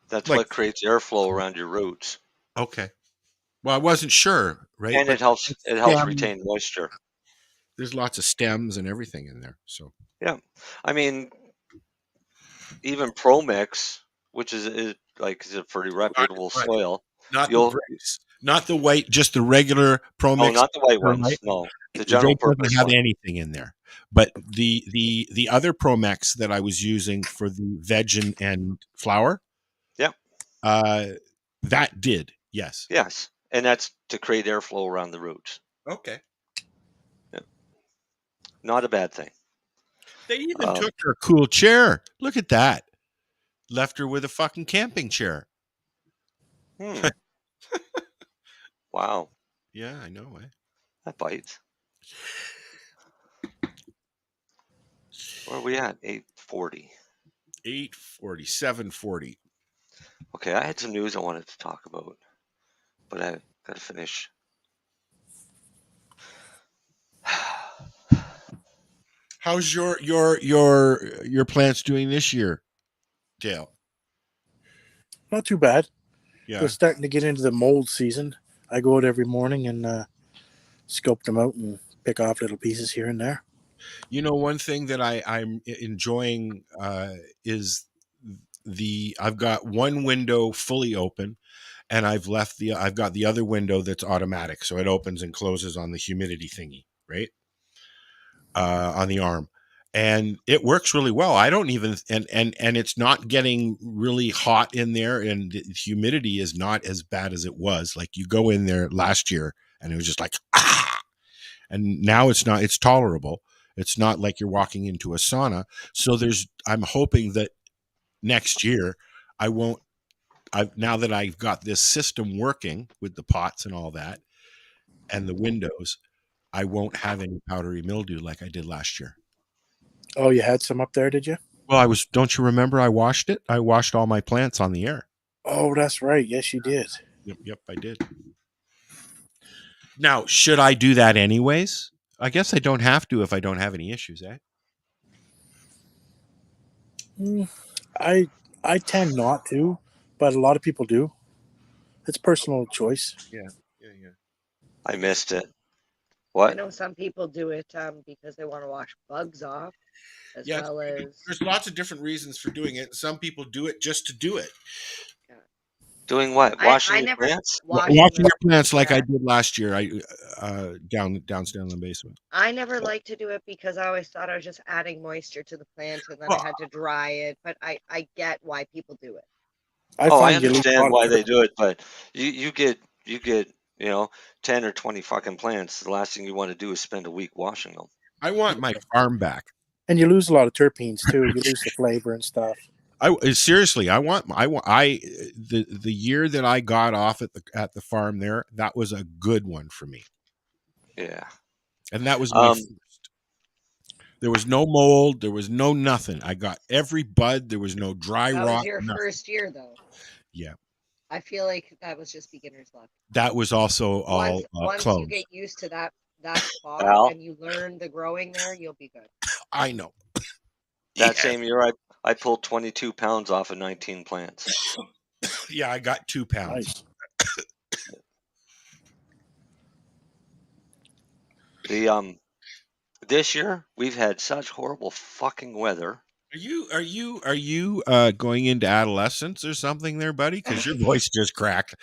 That's what creates airflow around your roots. Okay. Well, I wasn't sure, right? And it helps retain moisture. There's lots of stems and everything in there. So yeah, I mean, even ProMix, which is a pretty reputable soil. Not the white, just the regular ProMix. No, not the white ones. No, the general purpose. Doesn't have anything in there. But the other ProMix that I was using for the veg and flower, yeah, that did, yes. Yes, and that's to create airflow around the roots. Okay. Yeah. Not a bad thing. They even took her cool chair. Look at that. Left her with a fucking camping chair. Wow. Yeah, I know. That bites. Where are we at? 8:40. 8:40, 7:40. Okay, I had some news I wanted to talk about, but I got to finish. How's your plants doing this year, Dale? Not too bad. Yeah. We're starting to get into the mold season. I go out every morning and scope them out and pick off little pieces here and there. One thing that I'm enjoying is I've got one window fully open, and I've got the other window that's automatic, so it opens and closes on the humidity thingy, right? On the arm, and it works really well. I don't even and it's not getting really hot in there, and the humidity is not as bad as it was. Like, you go in there last year and it was just like and now it's not. It's tolerable. It's not like you're walking into a sauna. So I'm hoping that next year now that I've got this system working with the pots and all that and the windows, I won't have any powdery mildew like I did last year. Oh, you had some up there, did you? Well, don't you remember I washed it? I washed all my plants on the air. Oh, that's right. Yes, you did. Yep, I did. Now, should I do that anyways? I guess I don't have to if I don't have any issues, eh? I tend not to, but a lot of people do. It's personal choice. Yeah. I missed it. What? I know some people do it because they want to wash bugs off, as well as... There's lots of different reasons for doing it. Some people do it just to do it. Yeah. Doing what? Washing your plants? Washing your plants like I did last year. Downstairs in the basement. I never liked to do it because I always thought I was just adding moisture to the plant, and then I had to dry it. But I get why people do it. I understand why they do it, but you get 10 or 20 fucking plants. The last thing you want to do is spend a week washing them. I want my farm back. And you lose a lot of terpenes too. You lose the flavor and stuff. Seriously, the year that I got off at the farm there, that was a good one for me. Yeah. And that was my first. There was no mold. There was no nothing. I got every bud. There was no dry That rot. was your nothing. first year, though. Yeah. I feel like that was just beginner's luck. That was also all once closed. you get used to that spot Al? and you learn the growing there, you'll be good. I know. That same year, I pulled 22 pounds off of 19 plants. Yeah, I got 2 pounds. Nice. This year we've had such horrible fucking weather. Are you going into adolescence or something there, buddy? Because your voice just cracked.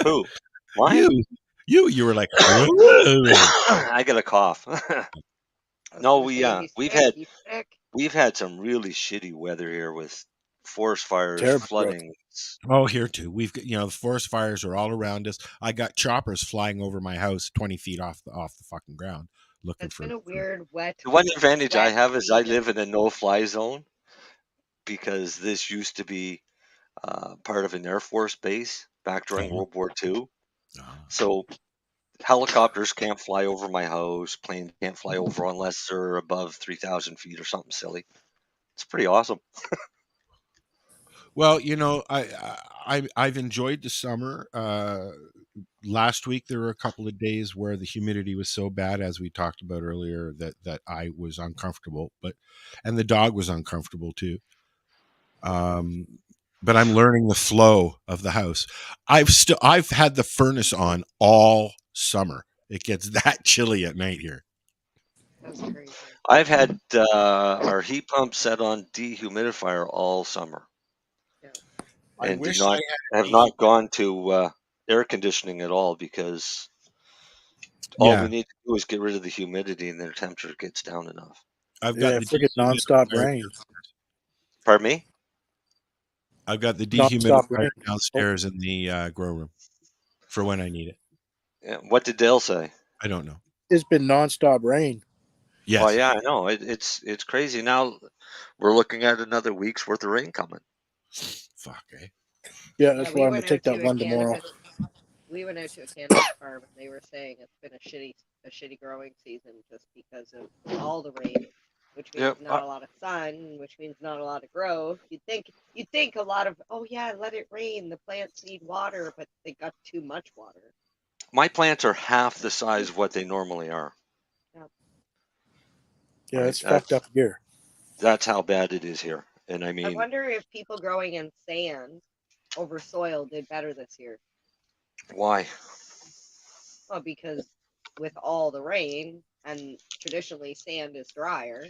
Who? Mine? You were like, I got a cough. No, we've had some really shitty weather here with forest fires, Terrible flooding. Oh, here too. We've got, the forest fires are all around us. I got choppers flying over my house 20 feet off the fucking ground looking for. It's been a weird wet. The one advantage I have is I season. live in a no-fly zone because this used to be part of an Air Force base back during World War II. So helicopters can't fly over my house. Planes can't fly over unless they're above 3,000 feet or something silly. It's pretty awesome. Well, I've enjoyed the summer. Last week there were a couple of days where the humidity was so bad, as we talked about earlier, that I was uncomfortable, and the dog was uncomfortable too. But I'm learning the flow of the house. I've had the furnace on all summer. It gets that chilly at night here. That's crazy. I've had our heat pump set on dehumidifier all summer. I And wish have not gone to air conditioning at all because all we need to do is get rid of the humidity and the temperature gets down enough. I've got the friggin' nonstop rain. Pardon me? I've got the Nonstop dehumidifier rain. downstairs in the grow room for when I need it. Yeah. What did Dale say? I don't know. It's been nonstop rain. Yes. Well, yeah, I know. It's crazy. Now we're looking at another week's worth of rain coming. Fuck, eh? Yeah, that's why I'm going to take that one tomorrow. We went out to a cannabis farm and they were saying it's been a shitty growing season just because of all the rain, which means not a lot of sun, which means not a lot of growth. You'd think a lot of, let it rain. The plants need water, but they got too much water. My plants are half the size of what they normally are. Yeah, it's fucked up here. That's how bad it is here. And I mean, I wonder if people growing in sand over soil did better this year. Why? Well, because with all the rain, and traditionally sand is drier.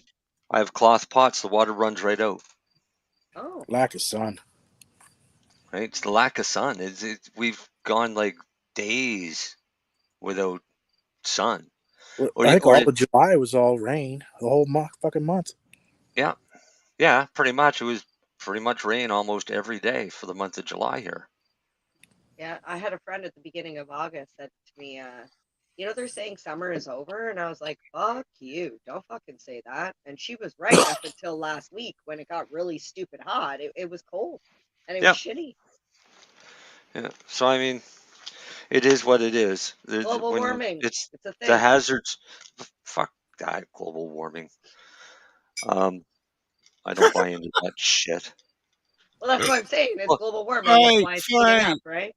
I have cloth pots. The water runs right out. Oh. Lack of sun. Right? It's the lack of sun. We've gone like days without sun. Well, I think all of July was all rain. The whole fucking month. Yeah. Yeah, pretty much. It was pretty much rain almost every day for the month of July here. Yeah, I had a friend at the beginning of August said to me, they're saying summer is over. And I was like, fuck you. Don't fucking say that. And she was right up until last week when it got really stupid hot. It was cold and it was shitty. Yeah. So, I mean, it is what it is. Global warming. It's a thing. The hazards. Fuck that global warming. I don't buy into that shit. Well, that's what I'm saying. It's global warming. That's why it's heating up, right?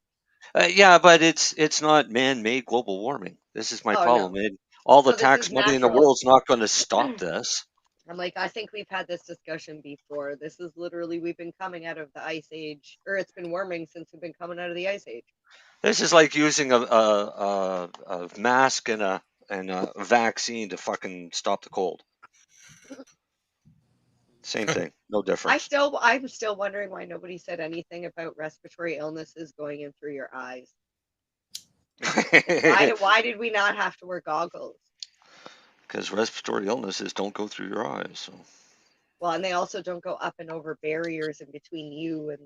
Yeah, but it's not man-made global warming. This is my problem. No. All the tax money in the world's not going to stop this. I'm like, I think we've had this discussion before. This is literally, we've been coming out of the ice age, or it's been warming since we've been coming out of the ice age. This is like using a mask and a vaccine to fucking stop the cold. Same thing, no difference. I'm still wondering why nobody said anything about respiratory illnesses going in through your eyes. Why did we not have to wear goggles? Because respiratory illnesses don't go through your eyes. So. Well, and they also don't go up and over barriers in between you and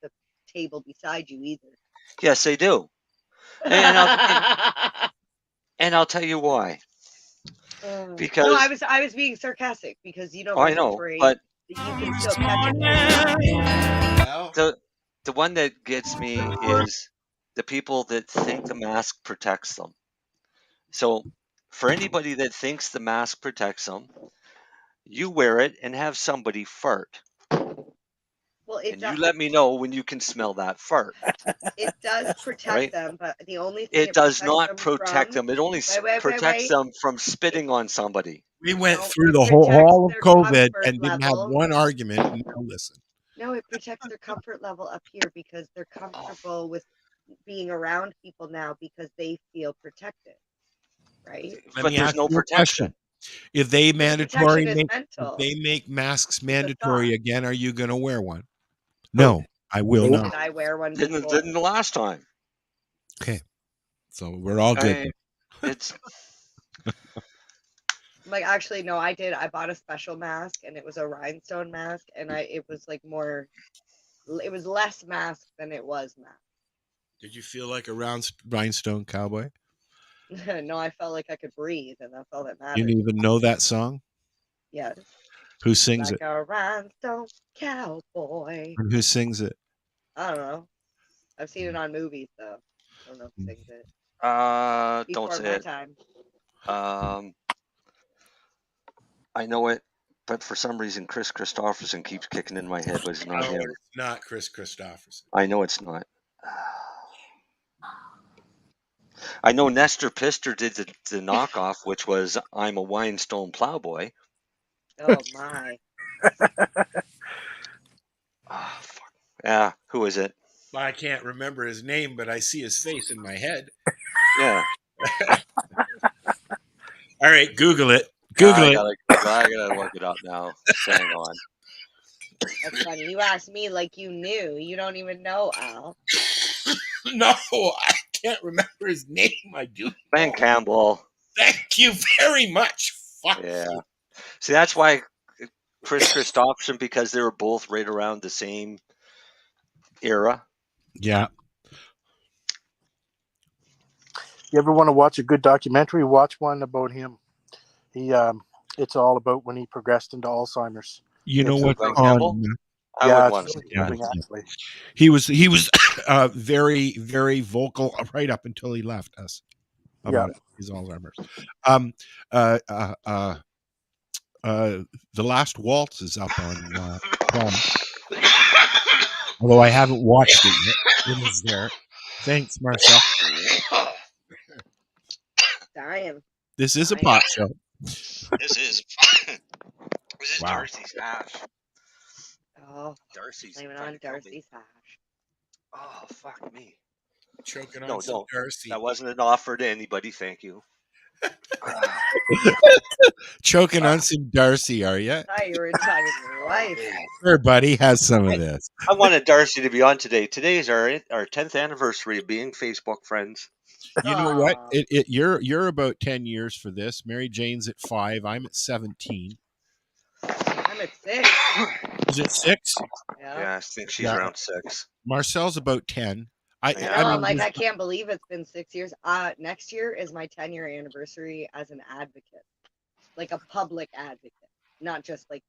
the table beside you either. Yes, they do. And I'll tell you why. No, Because I was being sarcastic because you know I know, mandatory but that you can still catch it. the one that gets me is the people that think the mask protects them. So for anybody that thinks the mask protects them, you wear it and have somebody fart. Well, And you let me know when you can smell that fart. it does protect Right? them, but the only thing It does protects not them protect from, them. It only protects them from spitting on somebody. We went No, through it the protects whole of their COVID comfort and didn't have level. one argument. And now listen. No, it protects their comfort level up here because they're comfortable with being around people now because they feel protected, right? Let But me there's ask no you a question. protection. If they The mandatory protection is make if mental. they make masks It's a mandatory thought. again, are you going to wear one? Who? No, I will Nope. not. Did I wear one Didn't before? the last time. Okay, so we're all good. It's Like, actually, no, I did. I bought a special mask and it was a rhinestone mask, and it was like more, it was less mask than it was mask. Did you feel like a rhinestone cowboy? No, I felt like I could breathe, and that's all that You matters. didn't even know that song? Yes. Who sings Like it? a rhinestone cowboy. And who sings it? I don't know. I've seen it on movies, though. I don't know who sings it. don't Before say my it. time. I know it, but for some reason Chris Christopherson keeps kicking in my head, but it's not No, him. it's not Chris Christopherson. I know it's not. I know Nestor Pister did the knockoff, which was "I'm a Winestone Plowboy." Oh my. Ah, fuck. Yeah, who is it? I can't remember his name, but I see his face in my head. Yeah. All right, Google it. Google it. I gotta look it up now. Hang on. That's funny. You asked me like you knew. You don't even know, Al. No, I can't remember his name. I do. Ben Campbell. Thank you very much. Fuck. Yeah. See, that's why Chris Christopherson, because they were both right around the same era. Yeah. You ever want to watch a good documentary? Watch one about him. It's all about when he progressed into Alzheimer's. You know It's what's Ben on? Campbell? I Yeah, would it's want to really see that. moving, actually. He was very, very vocal right up until he left us about his Alzheimer's. The Last Waltz is up on Prime. Although I haven't watched it yet. It is there. Thanks, Marcel. Dying. This is a pot show. This is Wow. Darcy's hash. Oh, Darcy's blaming trying on to kill me. Darcy's hash. Oh, fuck me. Choking on No, some don't. Darcy. That wasn't an offer to anybody. Thank you. Choking on some Darcy, are you? I thought you were talking to your wife. Sure, buddy. Has some of this. I wanted Darcy to be on today. Today is our 10th anniversary of being Facebook friends. You know what? Aw. You're about 10 years for this. Mary Jane's at 5. I'm at 17. I'm at 6. Is it 6? Yeah, I think she's Yeah. around 6. Marcel's about 10. I know. I'm mean, like, there's- I can't believe it's been 6 years. Next year is my 10-year anniversary as an advocate, like a public advocate, not just like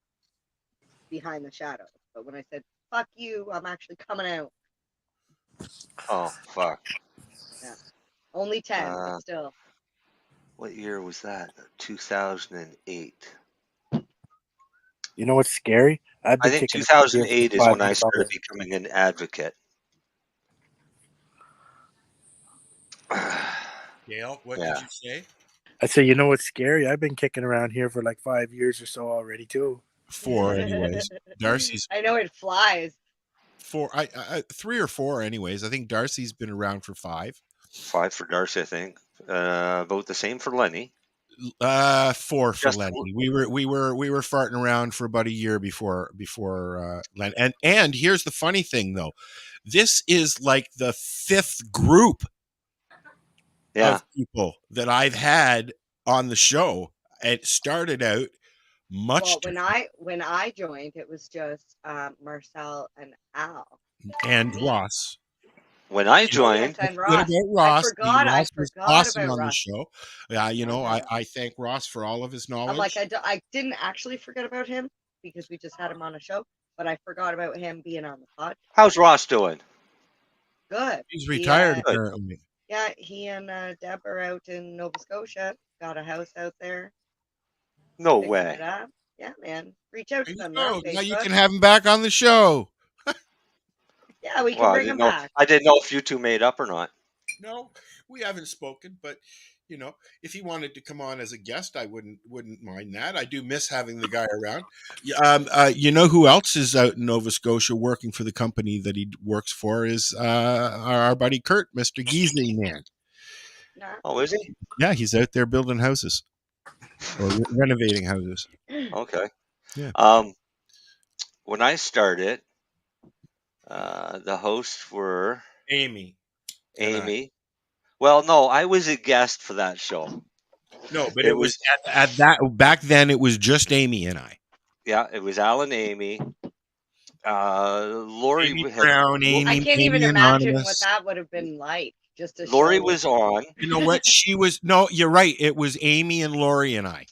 behind the shadows. But when I said "fuck you," I'm actually coming out. Oh, fuck. Yeah, only 10, Uh, but still. What year was that? 2008. You know what's scary? I've I been think kicking 2008 is when I years. started becoming an advocate. Gail, what Yeah. did you say? I say, you know what's scary? I've been kicking around here for like 5 years or so already too. 4, anyways. Darcy's I know it flies. 4. I 3 or 4, anyways. I think Darcy's been around for 5. 5 for Darcy, I think. About the same for Lennie. 4 for Just- Lennie. We were farting around for about a year before Lennie. And here's the funny thing, though. This is like the 5th group of people that I've had on the show. It started out much Well, different. when I joined, it was just Marcel and Al. And Ross. when I Oh yes, joined, and Good Ross. about I Ross. forgot. I Ross was forgot awesome about on the Ross. show. Yeah, you know, Uh-huh. I thank Ross for all of his I'm knowledge. like, I didn't actually forget about him because we just had him on a show, but I forgot about him being on the pod. how's Ross doing? Good. He's He, retired Good. apparently. yeah, he and Deb are out in Nova Scotia. Got a house out there. No Fixing way. it up. Yeah, man. Reach out There to you them. They're on go. Now you Facebook. can have him back on the show. Yeah, we can Well, bring him back. I didn't know if you two made up or not. No, we haven't spoken, but you know, if he wanted to come on as a guest, I wouldn't mind that. I do miss having the guy around. You know who else is out in Nova Scotia working for the company that he works for is our buddy Kurt, Mr. Geezy man. Nah. Oh, is he? Yeah, he's out there building houses or renovating houses. Okay. Yeah. When I started, the hosts were Amy. and I. Amy. Well, no, I was a guest for that show. No, but It it was at that back then. It was just Amy and I. Yeah, it was Alan, Amy, Lori. Amy Had, Brown, Amy, I can't even Amy imagine what Anonymous. that would have been like. Just a Lori show with was on. You know what? She was no. You're right. It was Amy and Lori and I.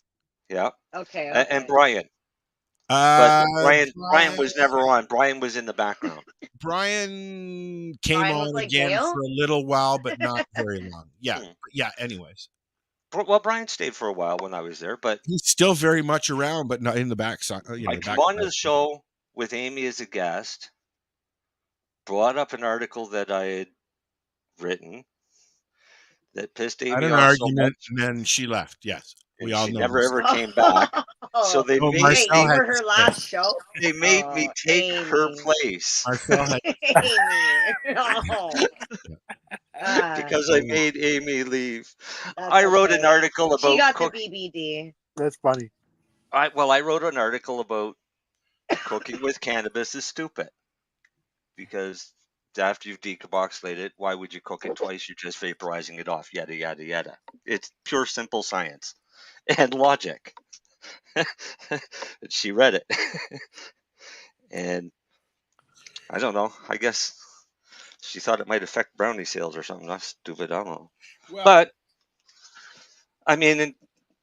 Yeah, Okay, and okay. Brian. But Brian Brian was never on. Brian was in the background. Brian came Brian on was like again Dale? for a little while, but not very long. Yeah, yeah. Anyways, Well, Brian stayed for a while when I was there, but he's still very much around, but not in the backside. You know, I came on to the show with Amy as a guest. Brought up an article that I had written that pissed had Amy an off so argument, much, and then she left. Yes, we and all she know. never this. ever came back. So they Oh, made Wait, Marcel you had were to her stay. last show? they made me take her Amy. place Marcel had Amy. Oh. because I made Amy leave. That's I wrote okay. an article She about got the BBD. That's funny. I wrote an article about cooking with cannabis is stupid because after you've decarboxylated it, why would you cook it twice? You're just vaporizing it off. Yada yada yada. It's pure simple science and logic. She read it, and I don't know. I guess she thought it might affect brownie sales or something. That's stupid. I don't know. Well, But I mean,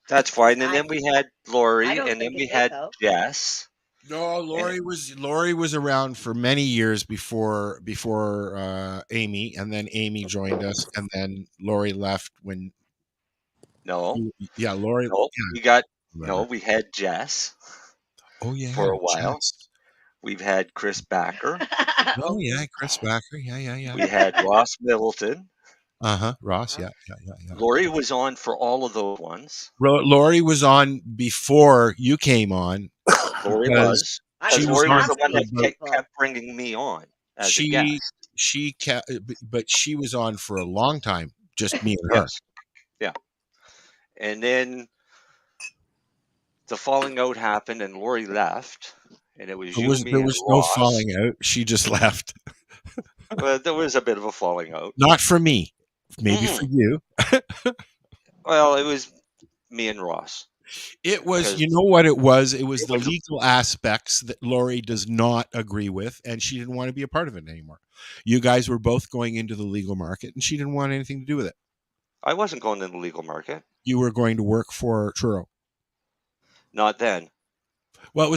that's fine. And then we had Lori, I don't and then think we it did, had though. Jess. no, Lori was around for many years before Amy, and then Amy joined us, and then Lori left when. No, Yeah, Lori. no, Yeah, we had Jess. Oh yeah, For a while. Jess. We've had Chris Backer. Oh yeah, Chris Backer. Yeah. We had Ross Middleton. Ross. Yeah. Lori was on for all of those ones. Lori was on before you came on. Lori was. Lori was the one that kept bringing me on as a guest. She kept, but she was on for a long time. Just me and her. Yes. Yeah. And then the falling out happened, and Lori left, and it was There you, was, me, there and was no Ross. falling out. She just left. Well, there was a bit of a falling out. Not for me. Maybe for you. Well, it was me and Ross. It was, you know what it was? It was the legal aspects that Lori does not agree with, and she didn't want to be a part of it anymore. You guys were both going into the legal market, and she didn't want anything to do with it. I wasn't going in the legal market. You were going to work for Truro. Not then. Well, it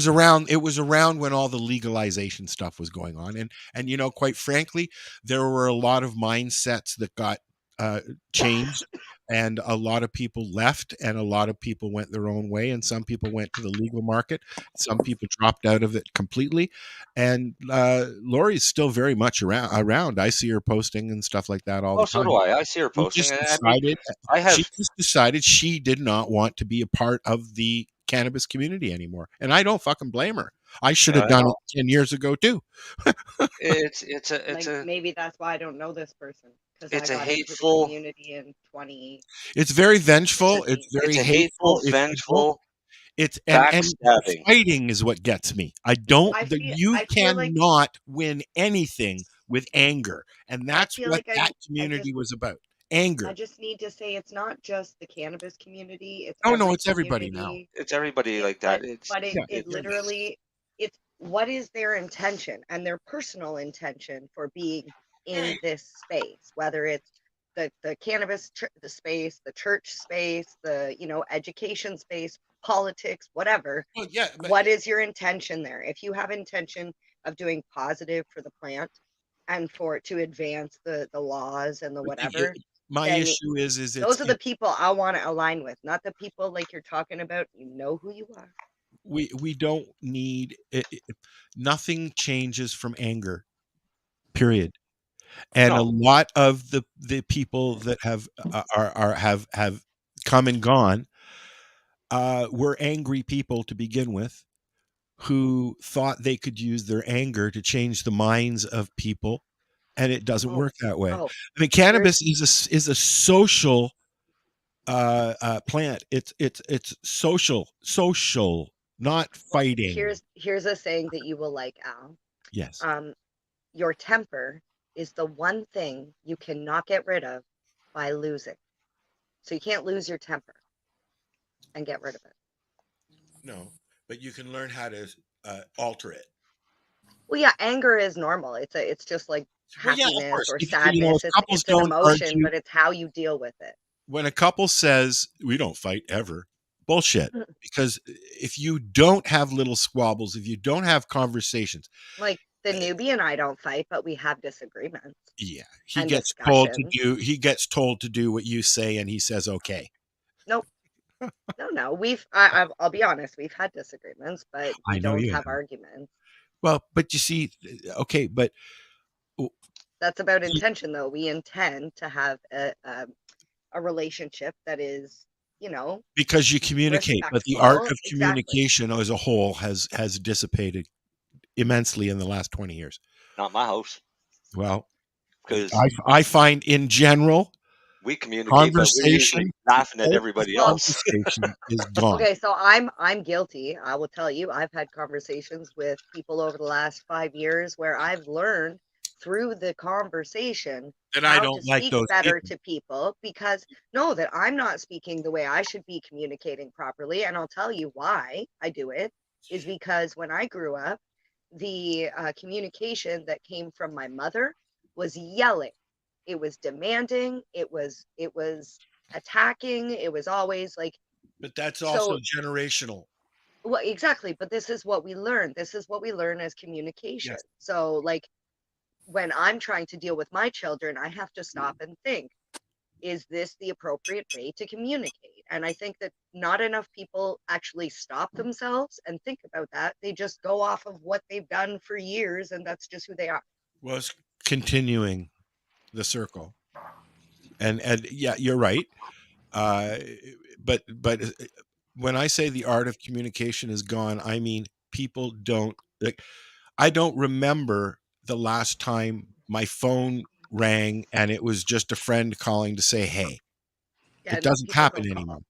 was around when all the legalization stuff was going on, and you know, quite frankly, there were a lot of mindsets that got changed, and a lot of people left, and a lot of people went their own way, and some people went to the legal market, some people dropped out of it completely, and Lori's still very much around. I see her posting and stuff like that all the time. So do I. I see her posting. She just decided she did not want to be a part of the cannabis community anymore, and I don't fucking blame her. I should have done it 10 years ago too. Maybe that's why I don't know this person. It's a hateful community in 20. It's very vengeful. It's very hateful. Vengeful. It's and fighting is what gets me. You cannot win anything with anger, and that's what that community was about. Anger. I just need to say it's not just the cannabis community. It's it's everybody now. It's everybody like that. It literally, it's what is their intention and their personal intention for being in this space, whether it's the cannabis the space, the church space, the education space, politics, whatever. Well, yeah, What is your intention there? If you have intention of doing positive for the plant and for it to advance the laws and the whatever, my then issue is those are the people I want to align with, not the people like you're talking about. You know who you are. we don't need nothing changes from anger, period. And a No. lot of the people that have have come and gone were angry people to begin with, who thought they could use their anger to change the minds of people, and it doesn't work that way. I mean, cannabis is a social plant. It's social, not fighting. Here's a saying that you will like, Al. Yes. Your temper is the one thing you cannot get rid of by losing. So you can't lose your temper and get rid of it. No, but you can learn how to alter it. Well, yeah, anger is normal. It's just like happiness or sadness. It's an emotion, but it's how you deal with it. When a couple says we don't fight ever, bullshit. Because if you don't have little squabbles, if you don't have conversations, like the newbie and I don't fight, but we have disagreements. Yeah, he gets told to do what you say, and he says okay. Nope. No. I'll be honest. We've had disagreements, but we don't have arguments. Well, but you see, okay, but that's about intention, though. We intend to have a relationship that is, because you communicate, but the art of communication as a whole has dissipated immensely in the last 20 years. Not my house. Well, because I find in general we communicate, but we're usually laughing at everybody else. Is gone. Okay, so I'm guilty. I will tell you, I've had conversations with people over the last 5 years where I've learned through the conversation that I don't like those better to people because that I'm not speaking the way I should be communicating properly. And I'll tell you why I do it is because when I grew up, the communication that came from my mother was yelling. It was demanding. It was attacking. It was always like. But that's also generational. Well, exactly. But this is what we learn. This is what we learn as communication. Yes. So like when I'm trying to deal with my children, I have to stop and think, is this the appropriate way to communicate? And I think that not enough people actually stop themselves and think about that. They just go off of what they've done for years, and that's just who they are. Well, it's continuing the circle. And yeah, you're right. But when I say the art of communication is gone, I mean people don't I don't remember the last time my phone rang and it was just a friend calling to say hey. Yeah, it doesn't happen anymore.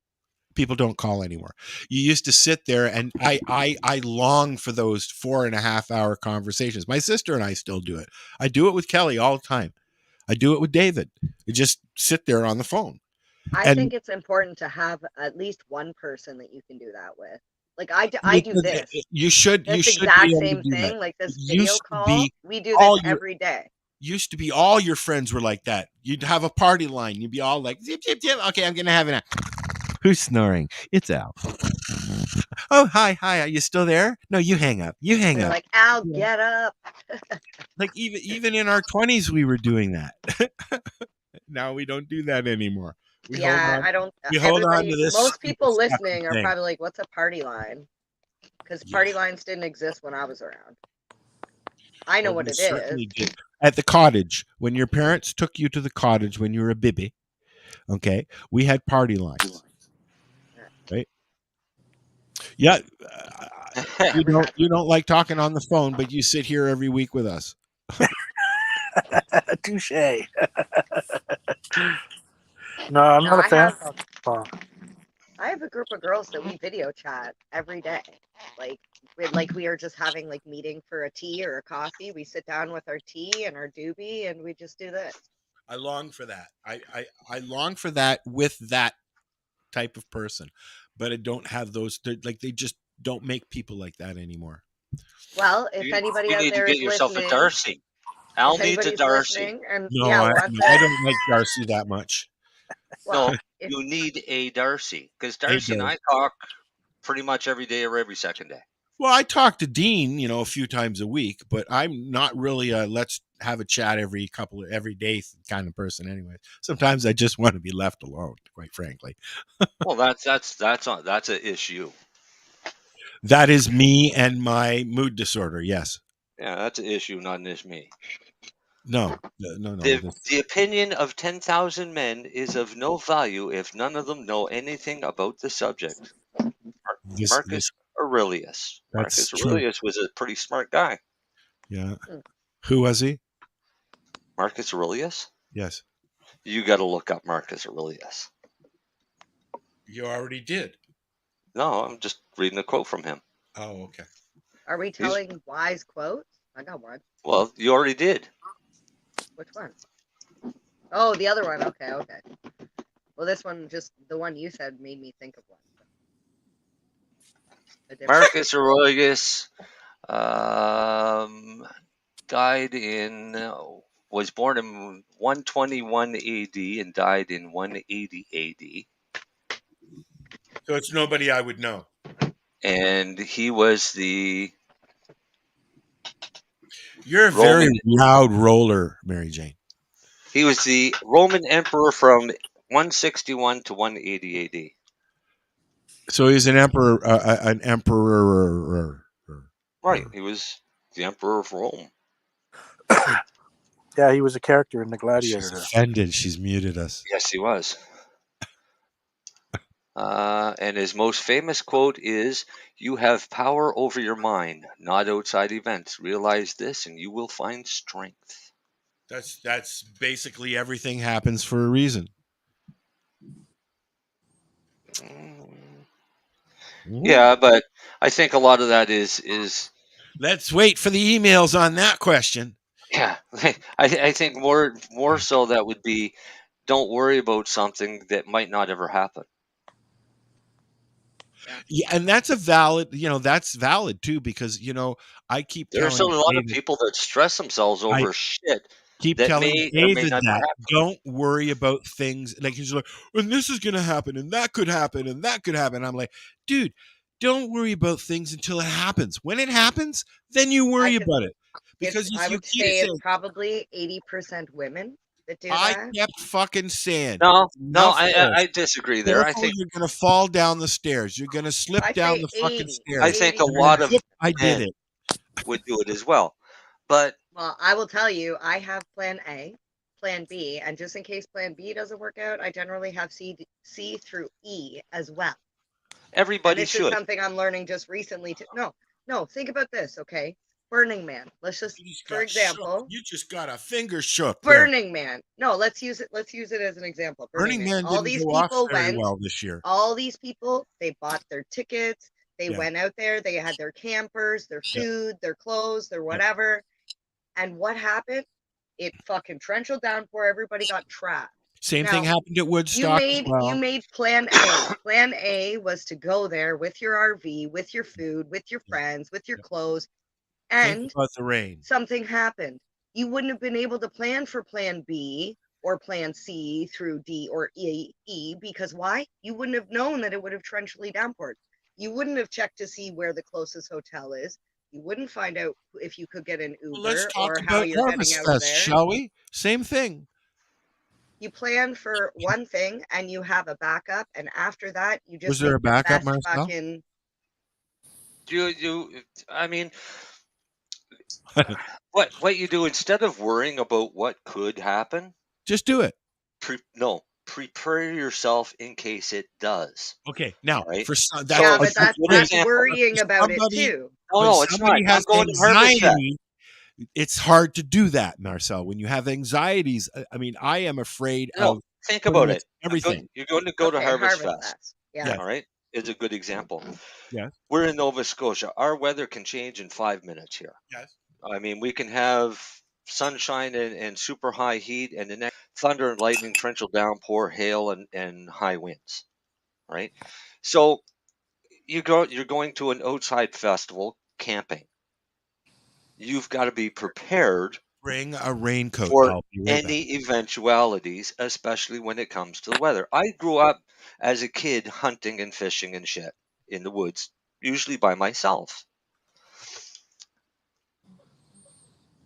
People don't call anymore. You used to sit there, and I long for those 4.5 hour conversations. My sister and I still do it. I do it with Kelly all the time. I do it with David. You just sit there on the phone. I think it's important to have at least one person that you can do that with. Like I do this. You should. It's you should exact be able same to do thing. that. Like this video call. We do this every day. Used to be all your friends were like that. You'd have a party line. You'd be all like, zip, zip, zip. Okay, I'm going to have it. Who's snoring? It's Al. Oh, hi. Are you still there? No, you hang up. You hang up. Like, Al, get up. Like even in our 20s, we were doing that. Now we don't do that anymore. We hold on to this. Most people listening are probably like, what's a party line? Because party lines didn't exist when I was around. I know what it is. Did. At the cottage, when your parents took you to the cottage when you were a baby, okay, we had party lines. Right? Yeah. You don't like talking on the phone, but you sit here every week with us. Touche. No, I'm not a fan of phone. I have a group of girls that we video chat every day. Like we are just having like meeting for a tea or a coffee. We sit down with our tea and our doobie and we just do this. I long for that. I long for that with that type of person, but I don't have those. They just don't make people like that anymore. Well, if anybody out there is get yourself listening, a Darcy. Al If needs a anybody's Darcy. listening and No, yeah, I wants I it, don't like Darcy that much. well, No, if you need a Darcy because Hey, Darcy and I Darcy. talk pretty much every day or every second day. Well, I talk to Dean, a few times a week, but I'm not really a let's have a chat every day kind of person anyway. Sometimes I just want to be left alone, quite frankly. Well, that's an issue. That is me and my mood disorder. Yes. Yeah, that's an issue, not an issue me. No. The opinion of 10,000 men is of no value if none of them know anything about the subject. Marcus Aurelius. That's Marcus true. Aurelius was a pretty smart guy. Yeah. Who was he? Marcus Aurelius? Yes. You got to look up Marcus Aurelius. You already did. No, I'm just reading a quote from him. Oh, okay. are we telling wise quotes? I got one. Well, you already did. Which one? Oh, the other one. Okay. Well, this one, just the one you said, made me think of one. Marcus Aurelius was born in 121 AD and died in 180 AD. So it's nobody I would know. And he was You're a very loud roller, Mary Jane. He was the Roman emperor from 161 to 180 AD. So he's an emperor, Right, he was the emperor of Rome. Yeah, he was a character in the Gladiator. She's offended. She's muted us. Yes, he was. And his most famous quote is, "You have power over your mind, not outside events. Realize this and you will find strength." That's basically everything happens for a reason. Yeah, but I think a lot of that is. Let's wait for the emails on that question. Yeah, I think more so that would be, don't worry about something that might not ever happen. Yeah, and that's that's valid too, because I keep There's telling a lot of David, people that stress themselves over shit keep that telling may or may David not that happen. don't worry about things like he's like, and this is gonna happen, and that could happen, and that could happen. I'm like, dude, don't worry about things until it happens. When it happens, then you worry about it. Because I would say it's probably 80% women that do I that. kept fucking saying, No, I disagree there. I careful, think you're gonna fall down the stairs. You're gonna slip I down say the fucking 80, stairs. I think a 80%. lot of I did men it. would do it as well. But Well, I will tell you, I have plan A, plan B, and just in case plan B doesn't work out, I generally have C through E as well. everybody and this should. is something I'm learning just recently. No, think about this, okay? Burning Man. Let's just, for example, you just got a finger shook. There. Burning Man. No, let's use it. Let's use it as an example. Burning Man All didn't these go off people very went. well this year. All these people, they bought their tickets. They Yeah. went out there. They had their campers, their food, their clothes, their whatever. And what happened? It fucking torrential downpour. Everybody got trapped. Same thing happened at Woodstock. You made plan A. Plan A was to go there with your RV, with your food, with your friends, with your clothes, and think about the rain. Something happened. You wouldn't have been able to plan for plan B or plan C through D or E because why? You wouldn't have known that it would have torrentially downpoured. You wouldn't have checked to see where the closest hotel is. You wouldn't find out if you could get an Uber Let's talk or about how you're getting out Harvest there. Fest, shall we? Same thing. You plan for one thing and you have a backup, and after that, you just Was there a backup, Marcel? fucking. I mean, what you do instead of worrying about what could happen, just do it. Prepare yourself in case it does. Okay, now right? for some, but that's worrying about it too. No, it's not. Has I'm going to Harvest Fest. anxiety, it's hard to do that, Marcel. When you have anxieties, I mean, I am afraid of. Think about it. Everything. You're going to go to Harvest Fest. Fest. Yeah. All right. It's a good example. Yeah. We're in Nova Scotia. Our weather can change in 5 minutes here. Yes. I mean, we can have sunshine and super high heat, and the next thunder and lightning, torrential downpour, hail, and high winds. Right. So you're going to an outside festival camping. You've got to be prepared Bring a raincoat. for I'll be right back. any eventualities, especially when it comes to the weather. I grew up as a kid hunting and fishing and shit in the woods, usually by myself.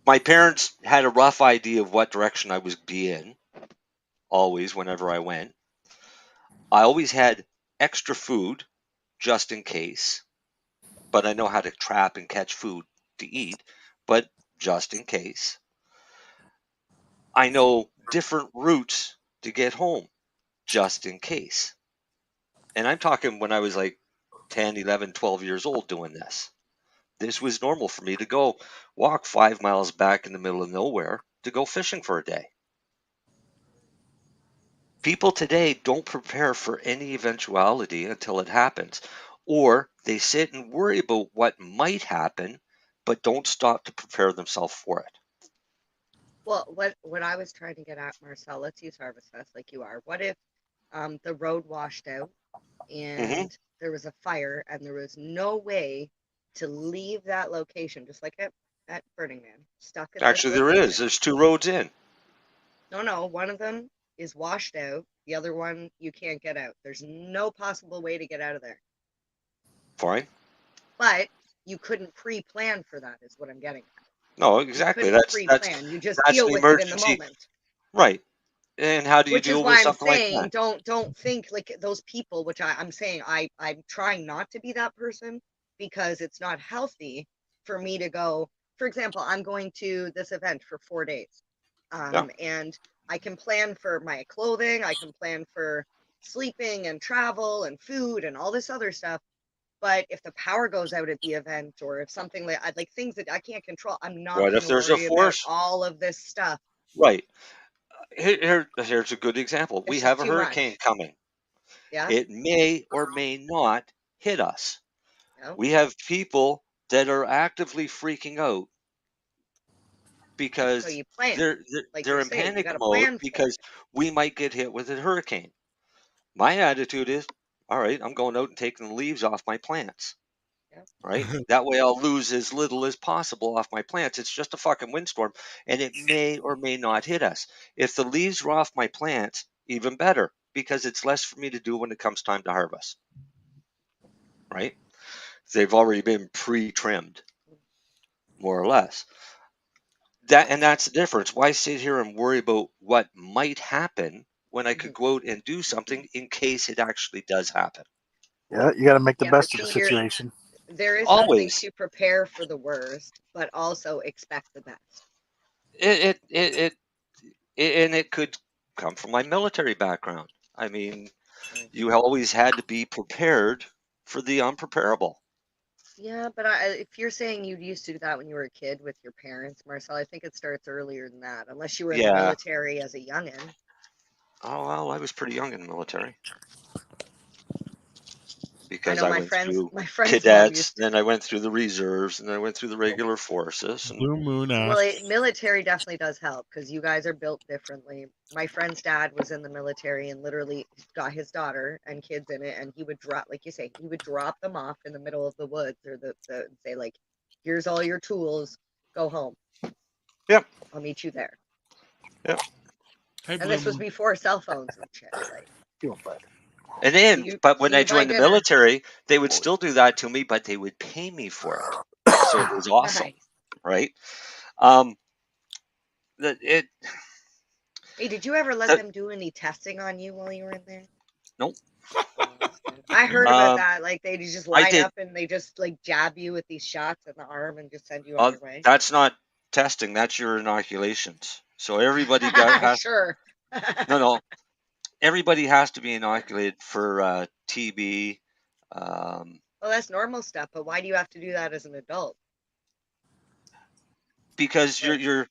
My parents had a rough idea of what direction I was be in, always, whenever I went. I always had extra food just in case, but I know how to trap and catch food to eat, but just in case. I know different routes to get home, just in case. And I'm talking when I was like 10, 11, 12 years old doing this. This was normal for me to go walk 5 miles back in the middle of nowhere to go fishing for a day. People today don't prepare for any eventuality until it happens, or they sit and worry about what might happen, but don't stop to prepare themselves for it. Well, what I was trying to get at, Marcel, let's use Harvest Fest like you are. What if the road washed out and there was a fire and there was no way to leave that location, just like at Burning Man, stuck at Actually, this there location. is. There's 2 roads in. No, one of them is washed out. The other one, you can't get out. There's no possible way to get out of there. Fine. But you couldn't pre-plan for that, is what I'm getting at. No, You exactly. couldn't That's pre-plan. You just that's deal an with it in the emergency, moment. right? And how do you Which is deal why with I'm something like saying that? don't think like those people, which I'm saying I'm trying not to be that person because it's not healthy for me to go. For example, I'm going to this event for 4 days. Yeah. And I can plan for my clothing, I can plan for sleeping and travel and food and all this other stuff. But if the power goes out at the event or if something like things that I can't control, I'm not What going if to there's a worry about force? all of this stuff. Right. Here's a good example. We It's have just a too hurricane much. coming. Yeah. It may or may not hit us. No. We have people that are actively freaking out So because you plan, like they're you're in saying, you panic got to mode plan for it. because we might get hit with a hurricane. My attitude is, all right, I'm going out and taking the leaves off my plants. Yeah. Right? That way I'll lose as little as possible off my plants. It's just a fucking windstorm and it may or may not hit us. If the leaves are off my plants, even better, because it's less for me to do when it comes time to harvest. Right? They've already been pre-trimmed, more or less. That's the difference. Why sit here and worry about what might happen when I could go out and do something in case it actually does happen? Yeah, you got to make the Yeah, but best of the see, situation. there is something Always. to prepare for the worst, but also expect the best. And it could come from my military background. I mean, you always had to be prepared for the unpreparable. Yeah, but if you're saying you used to do that when you were a kid with your parents, Marcel, I think it starts earlier than that, unless you were in the Yeah. military as a youngin. Oh, well, I was pretty young in the military. I Because know I my went friend's through mom cadets, used to. then I went through the reserves, and then I went through the regular forces. And Blue Moon Well, asks, military definitely does help because you guys are built differently. My friend's dad was in the military and literally got his daughter and kids in it, and he would drop, like you say, he would drop them off in the middle of the woods or say like, "Here's all your tools, go home. Yep. I'll meet you there." Yep. Hey, And this was before cell phones and shit. Like, and then, but when I see you by joined the dinner. military, they would still do that to me, but they would pay me for it. So it was awesome, Nice. right? It. Hey, did you ever let them do any testing on you while you were in there? Nope. I heard about that. Like they just I line did. up and they just like jab you with these shots in the arm and just send you on your way. That's not testing. That's your inoculations. So everybody has. Sure. No. Everybody has to be inoculated for TB. Well, that's normal stuff, but why do you have to do that as an adult? Because you're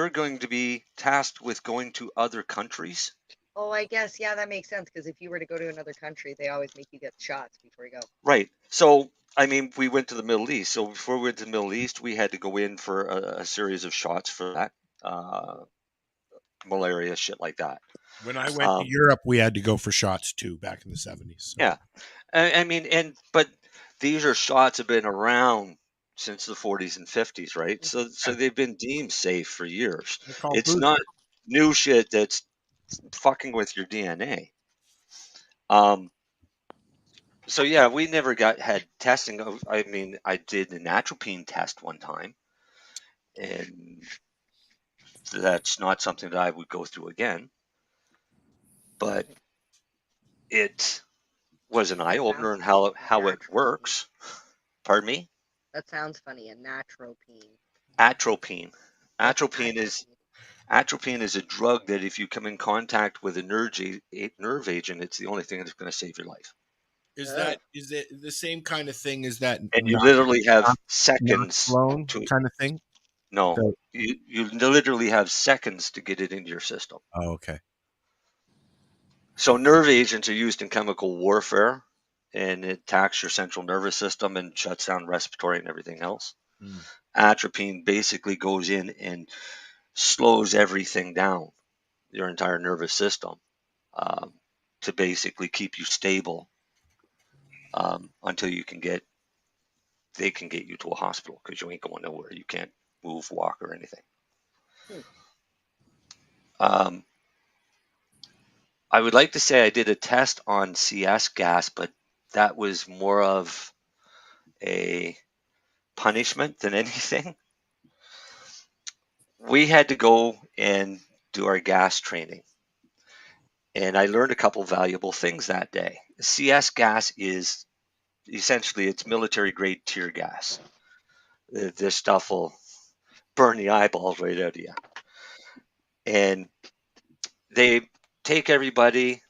going to be tasked with going to other countries. Oh, I guess, yeah, that makes sense. Because if you were to go to another country, they always make you get shots before you go. Right. So, I mean, we went to the Middle East. So before we went to the Middle East, we had to go in for a series of shots for that. Malaria, shit like that. When I went to Europe, we had to go for shots too back in the 70s. So. Yeah. I mean, but these are shots have been around since the 40s and 50s, right? So they've been deemed safe for years. They're called It's boosters. not new shit that's fucking with your DNA. So yeah, we never had testing. I mean, I did an atropine test one time, and that's not something that I would go through again. But it was an eye opener in how it works. Pardon me? That sounds funny. A natropine. Atropine. What's Atropine is a drug that if you come in contact with a nerve agent, it's the only thing that's going to save your life. Is it the same kind of thing as that? And you literally have seconds flown to kind of thing. No, So- you literally have seconds to get it into your system. Oh, okay. So nerve agents are used in chemical warfare, and it attacks your central nervous system and shuts down respiratory and everything else. Atropine basically goes in and slows everything down, your entire nervous system, to basically keep you stable until they can get you to a hospital, because you ain't going nowhere. You can't move, walk, or anything. I would like to say I did a test on CS gas, but that was more of a punishment than anything. We had to go and do our gas training, and I learned a couple valuable things that day. CS gas is essentially, it's military grade tear gas. This stuff will burn the eyeballs right out of you. And they take everybody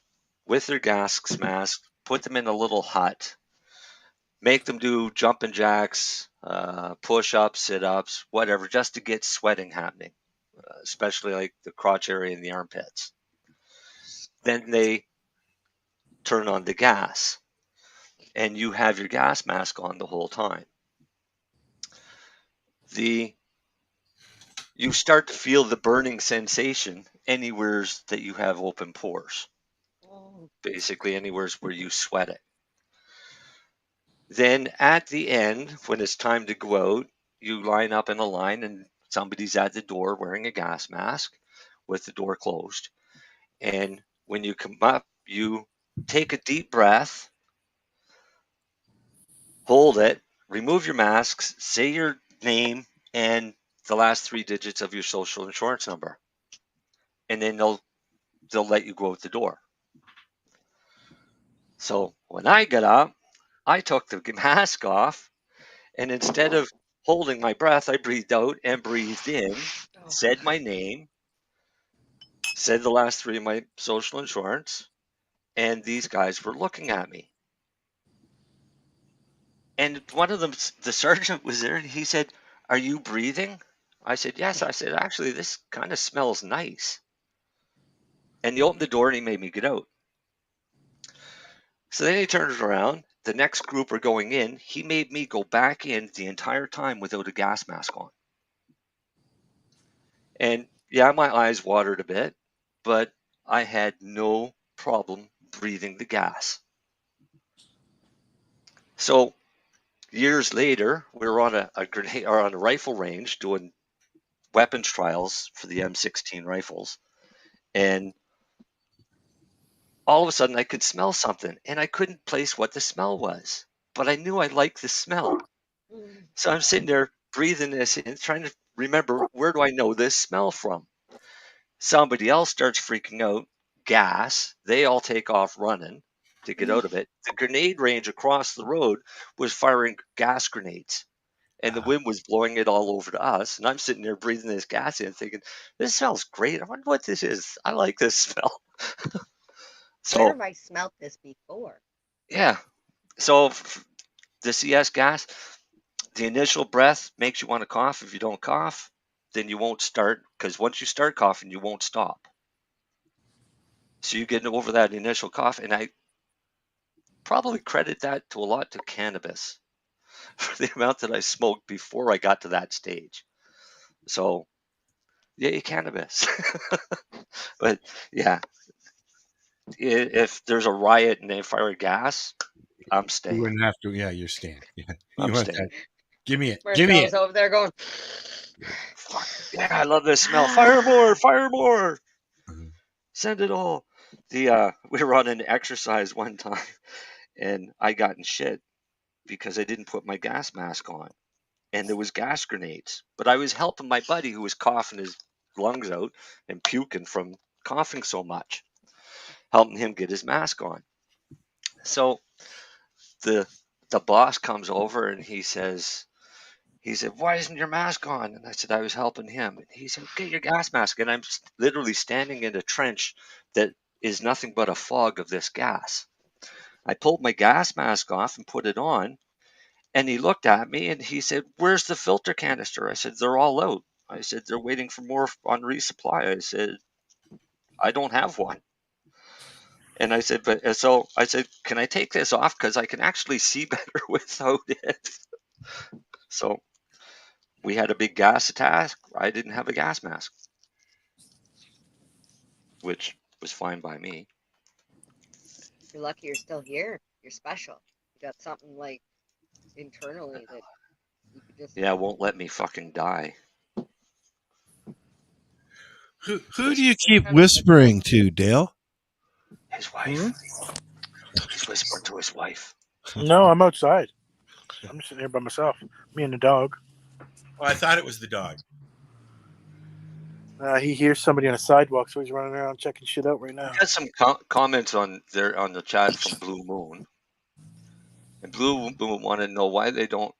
with their gas mask, put them in a little hut, make them do jumping jacks, push-ups, sit-ups, whatever, just to get sweating happening, especially like the crotch area and the armpits. Then they turn on the gas, and you have your gas mask on the whole time. You start to feel the burning sensation anywhere that you have open pores, basically anywhere where you sweat it. Then at the end, when it's time to go out, you line up in a line, and somebody's at the door wearing a gas mask with the door closed. And when you come up, you take a deep breath, hold it, remove your masks, say your name and the last 3 digits of your social insurance number. And then they'll let you go out the door. So when I got up, I took the mask off, and instead of holding my breath, I breathed out and breathed in, said my name, said the last 3 of my social insurance, and these guys were looking at me. And one of them, the sergeant, was there, and he said, "Are you breathing?" I said, "Yes." I said, "Actually, this kind of smells nice." And he opened the door and he made me get out. So then he turned around. The next group were going in. He made me go back in the entire time without a gas mask on. And yeah, my eyes watered a bit, but I had no problem breathing the gas. So years later, we were on a grenade or on a rifle range doing weapons trials for the M16 rifles, and all of a sudden I could smell something, and I couldn't place what the smell was, but I knew I liked the smell. So I'm sitting there breathing this in, trying to remember, where do I know this smell from? Somebody else starts freaking out. Gas. They all take off running to get out of it. The grenade range across the road was firing gas grenades, and the wind was blowing it all over to us. And I'm sitting there breathing this gas in, thinking, this smells great. I wonder what this is. I like this smell. Where have I smelt this before? Yeah. So the CS gas, the initial breath makes you want to cough. If you don't cough, then you won't start, because once you start coughing, you won't stop. So you get over that initial cough, and I probably credit that to a lot to cannabis for the amount that I smoked before I got to that stage. So, yeah, cannabis. But yeah, if there's a riot and they fire gas, I'm staying. You wouldn't have to. Yeah, you're staying. Yeah, I'm staying. Give me it. Give me Marcel's it. over there going, Fuck. Yeah, I love this smell. Fire more. Fire more. Send it all. We were on an exercise one time, and I got in shit because I didn't put my gas mask on, and there was gas grenades. But I was helping my buddy who was coughing his lungs out and puking from coughing so much, helping him get his mask on. So the boss comes over and he said, "Why isn't your mask on?" And I said, "I was helping him." And he said, "Get your gas mask." And I'm literally standing in a trench that is nothing but a fog of this gas. I pulled my gas mask off and put it on, and he looked at me and he said, "Where's the filter canister?" I said, "They're all out." I said, "They're waiting for more on resupply." I said, "I don't have one." And I said, "Can I take this off? Because I can actually see better without it." So we had a big gas attack. I didn't have a gas mask, which was fine by me. you're lucky you're still here. You're special. You got something like internally that you could just. Yeah, won't let me fucking die. Who do you keep whispering to, Dale? His wife. He's whispering to his wife. No, I'm outside. I'm just sitting here by myself. Me and the dog. Oh, I thought it was the dog. He hears somebody on a sidewalk, so he's running around checking shit out right now. We got some comments on the chat from Blue Moon. And Blue Moon wanted to know why they don't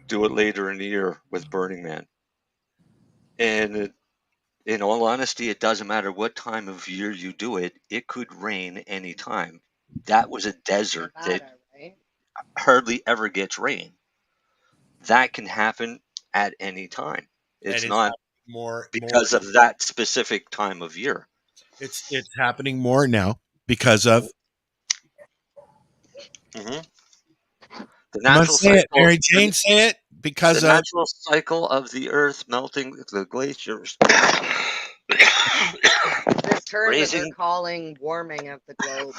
do it later in the year with Burning Man. And in all honesty, it doesn't matter what time of year you do it. It could rain anytime. That was a desert that Nevada, right? hardly ever gets rain. That can happen at any time. It's not because of that specific time of year. It's happening more now because of the Come on, natural say it, cycle. Mary Jane. Say it because the of natural cycle of the Earth melting the glaciers. This turn that Raising- they're calling warming of the globe.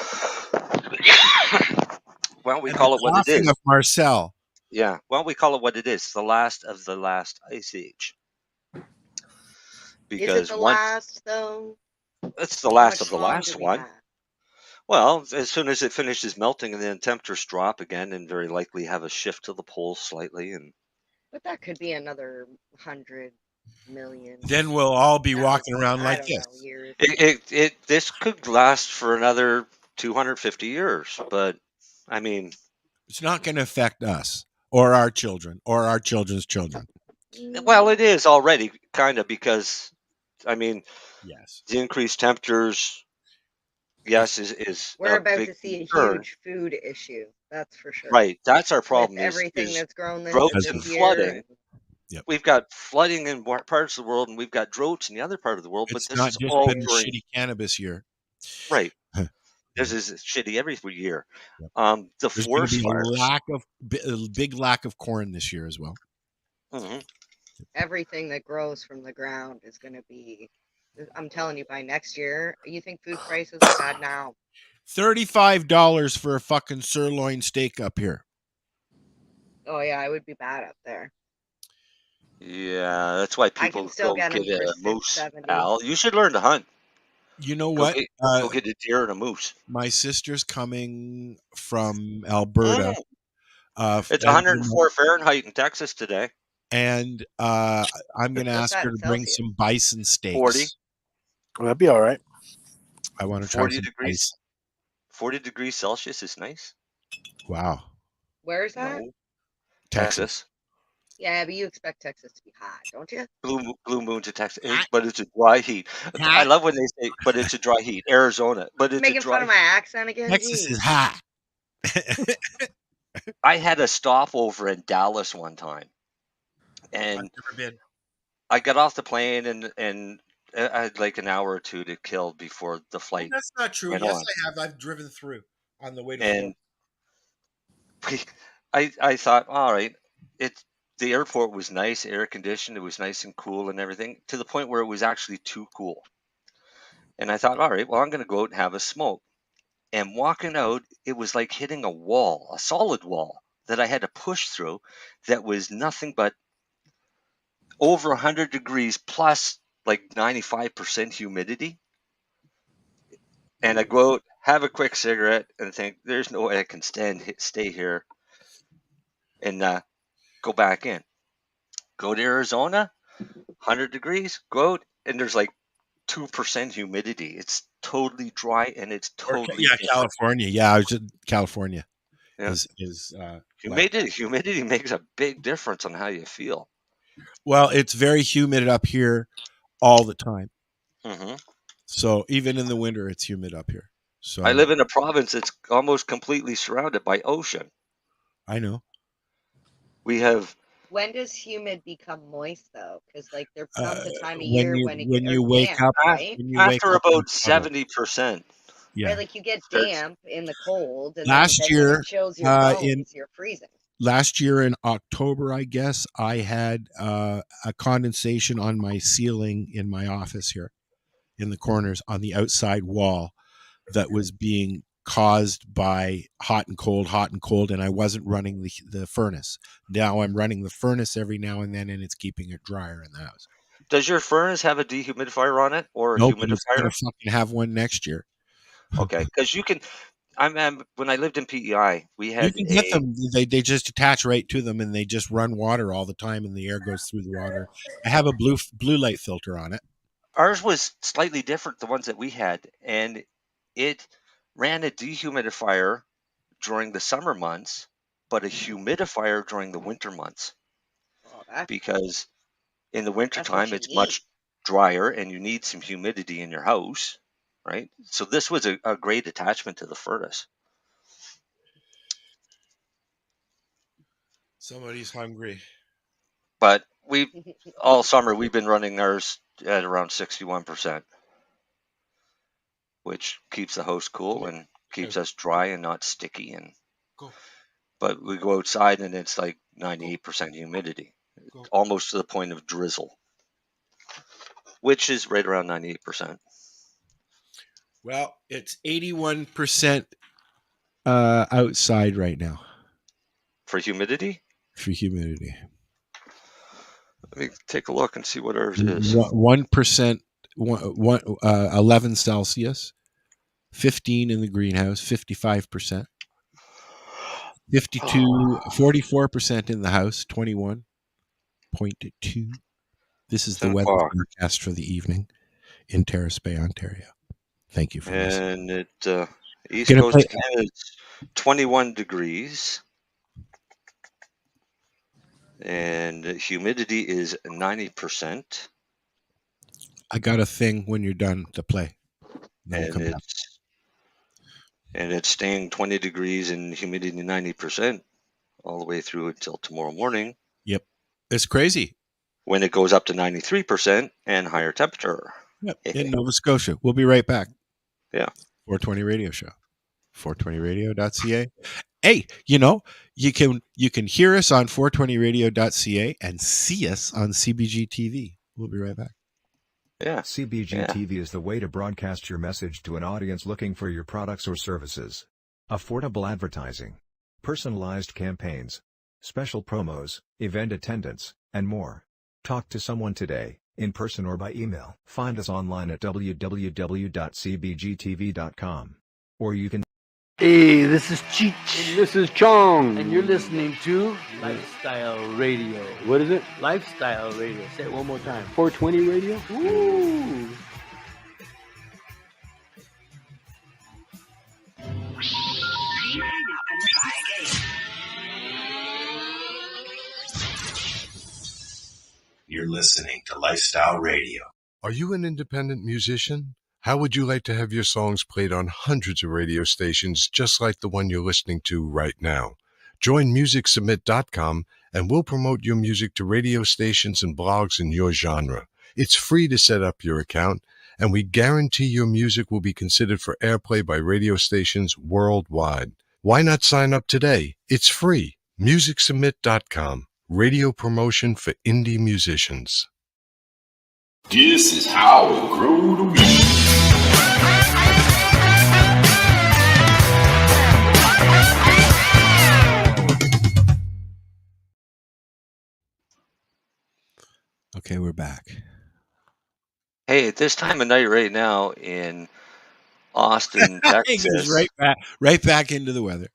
Why don't we and call the it what it coughing is? of Marcel. Yeah, why don't we call it what it is? The last of the last ice age. Is Because it the once last though? it's the How last much of the longer last we one. have? Well, as soon as it finishes melting and then temperatures drop again and very likely have a shift to the poles slightly, and But that could be another 100 million. Then we'll all be walking around I like don't this. know, years. this could last for another 250 years. But I mean, It's not going to affect us or our children or our children's children. well, it is already kind of because, I mean, Yes, the increased temperatures, yes, is We're a about big to see a concern. huge food issue. That's for sure. Right, that's our With problem. everything Is that's grown this, droughts this and year. flooding. Yep. We've got flooding in parts of the world, and we've got droughts in the other part of the world. it's But this not is just all been a during shitty cannabis year. right. This is shitty every year. Yep. The There's going to forest be fires. a big lack of corn this year as well. Mm-hmm. Everything that grows from the ground is going to be. I'm telling you, by next year, you think food prices are bad now? $35 for a fucking sirloin steak up here. Oh yeah, it would be bad up there. Yeah, that's why I people can still go get them get for a moose. $6.70. Al, you should learn to hunt. You know Go what? get a deer and a moose. My sister's coming from Alberta. It's 104 Fahrenheit in Texas today. And I'm going to What's ask that her in to bring Celsius? some bison steaks. 40. Well, that'd be all right. I want to try 40 some degrees. bison. 40 degrees Celsius is nice. Wow. Where's that? No. Texas. Yeah, but you expect Texas to be hot, don't you? Blue moon to Texas, but it's a dry heat. I love when they say, but it's a dry heat. Arizona, but it's Making a dry fun of my accent again? Texas Jeez. is hot. I had a stopover in Dallas one time, and I've never been. I got off the plane and I had like an hour or two to kill before the flight. That's not true. went Yes, on. I have. I've driven through on the way to And I thought, all right, the airport was nice, air conditioned, it was nice and cool and everything, to the point where it was actually too cool. And I thought, all right, well, I'm going to go out and have a smoke. And walking out, it was like hitting a wall, a solid wall. that I had to push through that was nothing but over 100 degrees plus like 95% humidity. And I go out, have a quick cigarette, and think, there's no way I can stay here and go back in. Go to Arizona, 100 degrees, go out, and there's like 2% humidity. It's totally dry, and it's totally different. California. Yeah, I was in California. Yeah. Humidity makes a big difference on how you feel. Well, it's very humid up here all the time. Mm-hmm. So even in the winter, it's humid up here. So I live in a province that's almost completely surrounded by ocean. I know. We have. When does humid become moist though? Because like there comes a time of when year you, when it when gets you wake damp, up, right? when you wake After up about in trouble. 70%. Yeah. Right, like you get damp in the cold, and Last then year, when it chills your bones, you're freezing. Last year in October, I guess, I had a condensation on my ceiling in my office here in the corners on the outside wall that was being caused by hot and cold, and I wasn't running the furnace. Now I'm running the furnace every now and then, and it's keeping it drier in the house. Does your furnace have a dehumidifier on it or a Nope, humidifier? it's gonna fucking have one next year. Okay, because you can. When I lived in PEI, we had. You can get them. They just attach right to them, and they just run water all the time, and the air goes through the water. I have a blue light filter on it. Ours was slightly different, the ones that we had, and it ran a dehumidifier during the summer months, but a humidifier during the winter months. Because in the wintertime, it's much drier, and you need some humidity in your house, right? So this was a great attachment to the furnace. Somebody's hungry. But all summer, we've been running ours at around 61%, which keeps the house cool and keeps us dry and not sticky. But we go outside and it's like 98% humidity, almost to the point of drizzle, which is right around 98%. Well, it's 81% outside right now. For humidity? For humidity. Let me take a look and see what ours is. 1%, 11 Celsius, 15 in the greenhouse, 55%, 44% in the house, 21.2. This is the weather forecast for the evening in Terrace Bay, Ontario. Thank you for listening. And East Coast of Canada is 21 degrees. And humidity is 90%. I got a thing when you're done to play. And it's staying 20 degrees and humidity 90% all the way through until tomorrow morning. Yep. It's crazy. When it goes up to 93% and higher temperature. Yep. In Nova Scotia. We'll be right back. Yeah. 420 Radio Show. 420radio.ca. Hey, you can hear us on 420radio.ca and see us on CBG TV. We'll be right back. Yeah. CBG TV is the way to broadcast your message to an audience looking for your products or services. Affordable advertising, personalized campaigns, special promos, event attendance, and more. Talk to someone today, in person or by email. Find us online at www.cbgtv.com. Or you can. Hey, this is Cheech. And this is Chong. And you're listening to Lifestyle Radio. What is it? Lifestyle Radio. Say it one more time. 420 Radio? Ooh. You're listening to Lifestyle Radio. Are you an independent musician? How would you like to have your songs played on hundreds of radio stations just like the one you're listening to right now? Join MusicSubmit.com and we'll promote your music to radio stations and blogs in your genre. It's free to set up your account, and we guarantee your music will be considered for airplay by radio stations worldwide. Why not sign up today? It's free. MusicSubmit.com. Radio promotion for indie musicians. This is how it grew to be. Okay, we're back. Hey, at this time of night right now in Austin, It goes Texas. right back into the weather.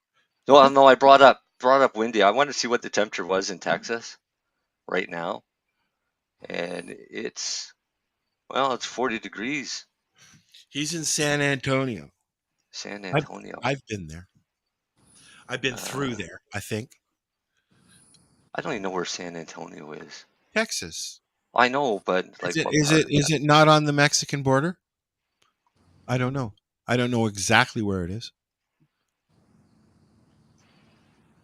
No, I brought up windy. I wanted to see what the temperature was in Texas right now, and it's 40 degrees. He's in San Antonio. San Antonio. I've been there. I've been through there, I think. I don't even know where San Antonio is. Texas. I know, but like, Is it not on the Mexican border? I don't know. I don't know exactly where it is.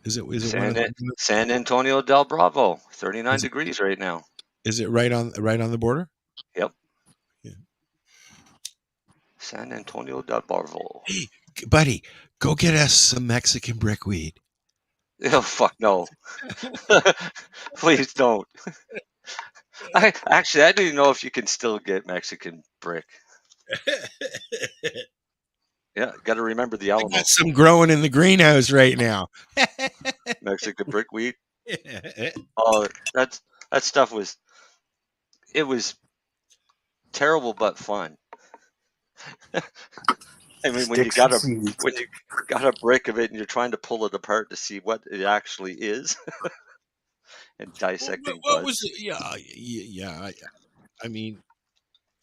Is it one of the, San Antonio del Bravo, 39 degrees right now. Is it right on the border? Yep. Yeah. San Antonio del Bravo. Hey, buddy, go get us some Mexican brickweed. Oh fuck no! Please don't. I don't even know if you can still get Mexican brick. Yeah, got to remember the Alamo. I got some growing in the greenhouse right now. Mexican brickweed. Oh, that stuff was terrible but fun. I mean, when you got a brick of it and you're trying to pull it apart to see what it actually is, and dissecting. What was it? Yeah. I mean,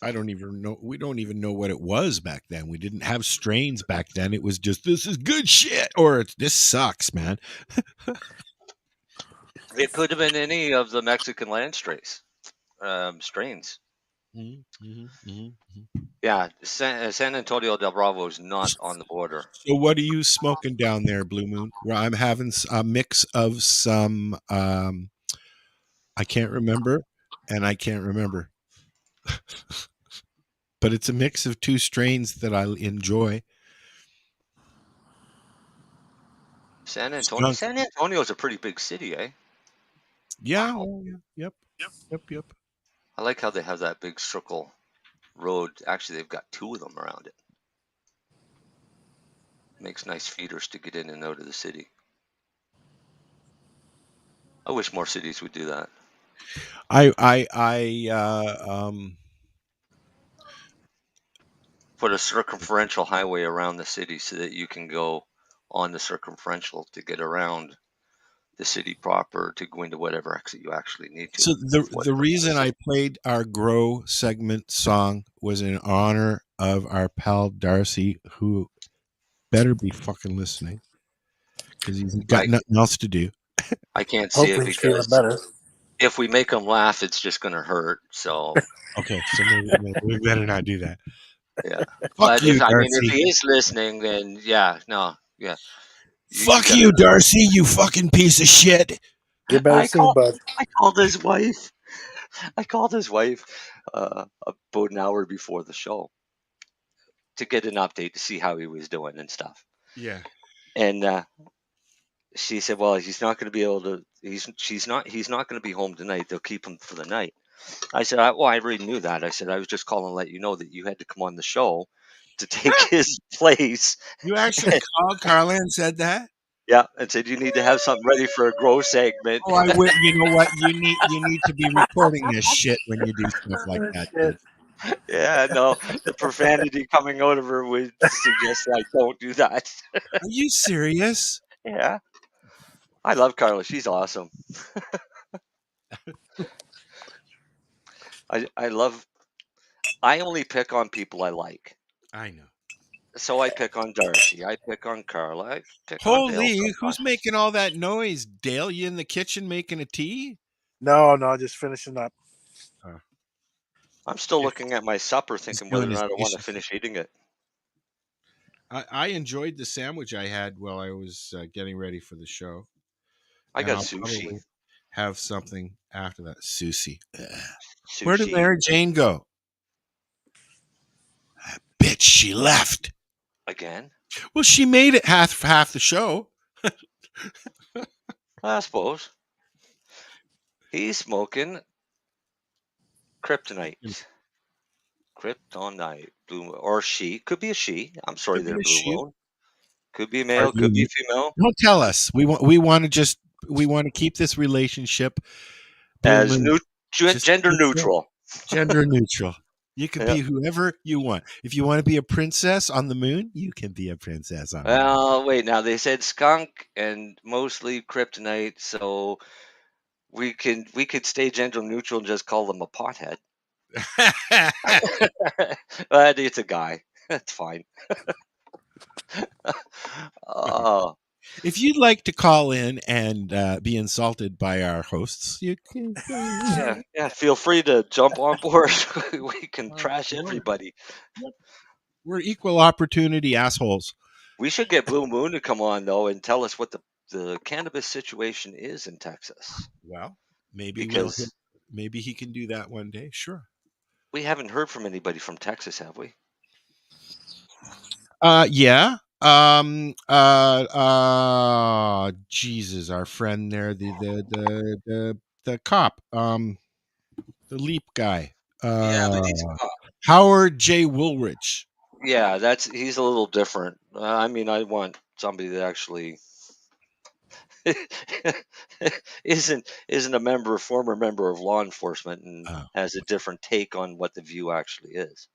I don't even know. We don't even know what it was back then. We didn't have strains back then. It was just, this is good shit, or this sucks, man. It could have been any of the Mexican land strains. Yeah, San Antonio del Bravo is not on the border. So what are you smoking down there, Blue Moon? Well, I'm having a mix of some, I can't remember, and I can't remember. But it's a mix of two strains that I enjoy. San Antonio is a pretty big city, eh? Yeah. Wow. Yep. I like how they have that big circle road. Actually, they've got two of them around it. Makes nice feeders to get in and out of the city. I wish more cities would do that. Put a circumferential highway around the city so that you can go on the circumferential to get around the city proper to go into whatever exit you actually need to. So the reason I played our Grow segment song was in honor of our pal Darcy, who better be fucking listening because he's got nothing else to do. I can't see it because if we make him laugh, it's just going to hurt. So okay, so we better not do that. Yeah, Fuck you, Darcy. if he is listening, then yeah. Fuck you, Darcy, you fucking piece of shit. Get better soon, bud. I called his wife. About an hour before the show to get an update to see how he was doing and stuff. Yeah. And she said, "Well, he's not going to be able to. He's not going to be home tonight. They'll keep him for the night." I said, "I already knew that." I said, "I was just calling to let you know that you had to come on the show to take his place." You actually called Carla and said that? Yeah, and said you need to have something ready for a Grow segment. Oh, I would. You know what? You need to be recording this shit when you do stuff like that. Dude. Yeah, no, the profanity coming out of her would suggest that I don't do that. Are you serious? Yeah. I love Carla. She's awesome. I only pick on people I like. I know. So I pick on Darcy. I pick on Carla. I pick on Dale. Holy, who's making all that noise? Dale, you in the kitchen making a tea? No, just finishing up. I'm still looking at my supper thinking whether or not I want to finish eating it. I enjoyed the sandwich I had while I was getting ready for the show. I got sushi. Have something after that. Sushi. Where did Mary Jane go? Bitch, she left. Again? Well, she made it half the show. I suppose. He's smoking kryptonite. Blue, or she. Could be a she. I'm sorry there, Blue Moon. Could be a male, could be a female. Don't tell us. We want to keep this relationship as Just Gender be neutral. Gender neutral. You can Yeah. be whoever you want. If you want to be a princess on the moon, you can be a princess on the moon. Well, wait. Now they said skunk and mostly kryptonite, so we could stay gender neutral and just call them a pothead. But it's a guy. That's fine. Oh. If you'd like to call in and be insulted by our hosts, you can. Yeah. Feel free to jump on board. We can trash everybody. We're equal opportunity assholes. We should get Blue Moon to come on though and tell us what the cannabis situation is in Texas. Well, maybe because maybe he can do that one day. Sure. we haven't heard from anybody from Texas, have we? Yeah. Jesus, our friend there, the cop, the Leap guy, Yeah, but he's Howard J. Woolrich. yeah, he's a little different. I mean, I want somebody that actually isn't a former member of law enforcement and has a different take on what the view actually is.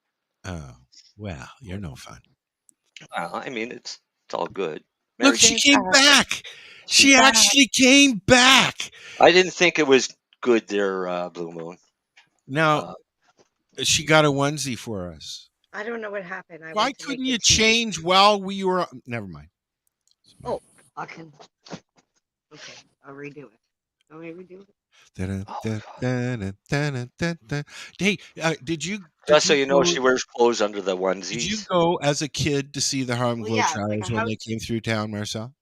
Oh, well, you're no fun. I mean, it's all good. Look, she came back. She actually came back. I didn't think it was good there, Blue Moon. Now, she got a onesie for us. I don't know what happened. Why couldn't you change while we were? Never mind. Oh, I can. Okay, I'll redo it. I'll redo it. Hey, did you? Just so you know, she wears clothes under the onesies. Did you go as a kid to see the Harlem Well, yeah, Globetrotters when they came through town, Marcel?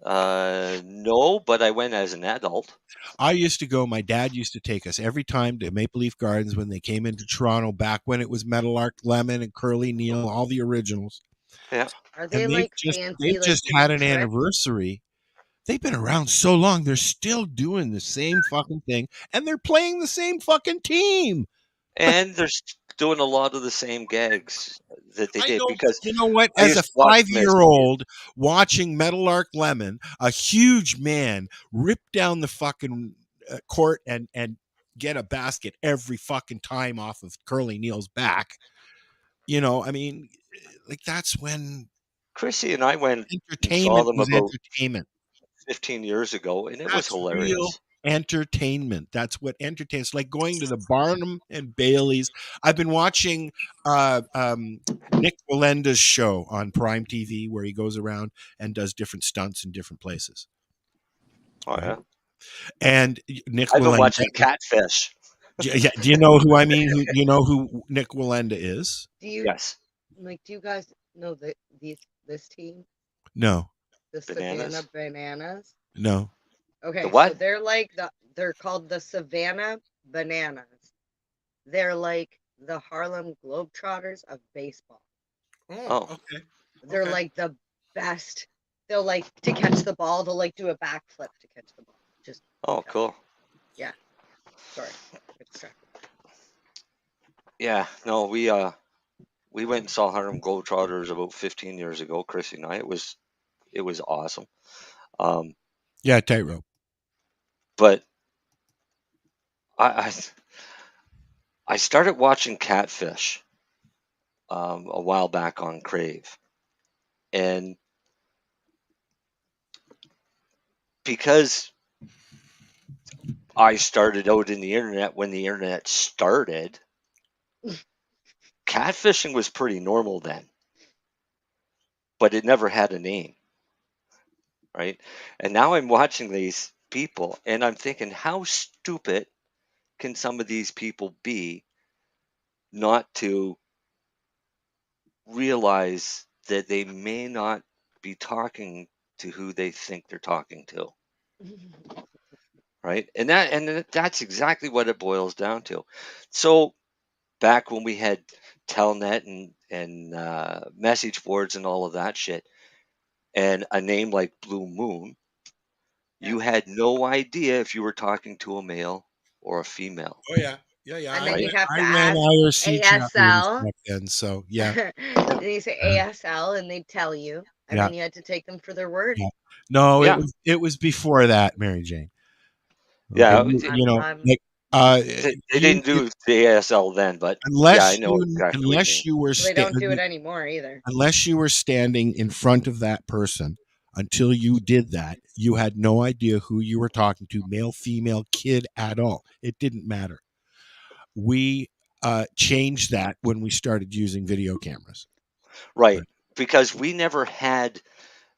No, but I went as an adult. I used to go. My dad used to take us every time to Maple Leaf Gardens when they came into Toronto back when it was Meadowlark Lemon and Curly Neal, all the originals. Yeah. Are they And like they've fancy? just had an anniversary. They've been around so long. They're still doing the same fucking thing, and they're playing the same fucking team. And they're doing a lot of the same gags that they did because you know what? I As a used to watch them as 5-year-old watching Meadowlark Lemon, a huge man rip down the fucking court and get a basket every fucking time off of Curly Neal's back. You know, I mean, like that's when Chrissy and I went and saw entertainment them was about entertainment. 15 years ago, and it was That's hilarious. real entertainment. That's what entertains. Like going to the Barnum and Bailey's. I've been watching Nick Walenda's show on Prime TV where he goes around and does different stunts in different places. Oh yeah. And Nick I've been Walenda, watching Catfish. Yeah, do you know who I mean? You know who Nick Walenda is? Do you? Yes. Like, do you guys know this team? No. The Bananas? Savannah Bananas. No. Okay, The what? so they're called the Savannah Bananas. They're like the Harlem Globetrotters of baseball. Oh. Okay. They're like the best. They'll like to catch the ball. They'll like do a backflip to catch the ball. Just Cool. yeah. Sorry. Distracted. Yeah. No, we went and saw Harlem Globetrotters about 15 years ago, Chrissy and I. It was awesome. Yeah, tightrope. But I started watching Catfish a while back on Crave, and because I started out in the internet when the internet started, catfishing was pretty normal then, but it never had a name, right? And now I'm watching these people and I'm thinking, how stupid can some of these people be not to realize that they may not be talking to who they think they're talking to, right? And that's exactly what it boils down to. So back when we had Telnet and message boards and all of that shit, and a name like Blue Moon, you had no idea if you were talking to a male or a female. Oh yeah. Yeah. And then you have to I ran ask IRC chat rooms ASL. back then, so yeah. And you say ASL, and they tell you, and Yeah. then you had to take them for their word. No, Yeah. it was before that, Mary Jane. Yeah, Okay, you know, I'm- like They didn't do the ASL then, but yeah, I know exactly what you mean. you were They don't do it anymore either. unless you were standing in front of that person, until you did that, you had no idea who you were talking to, male, female, kid at all. It didn't matter. We changed that when we started using video cameras. Right, because we never had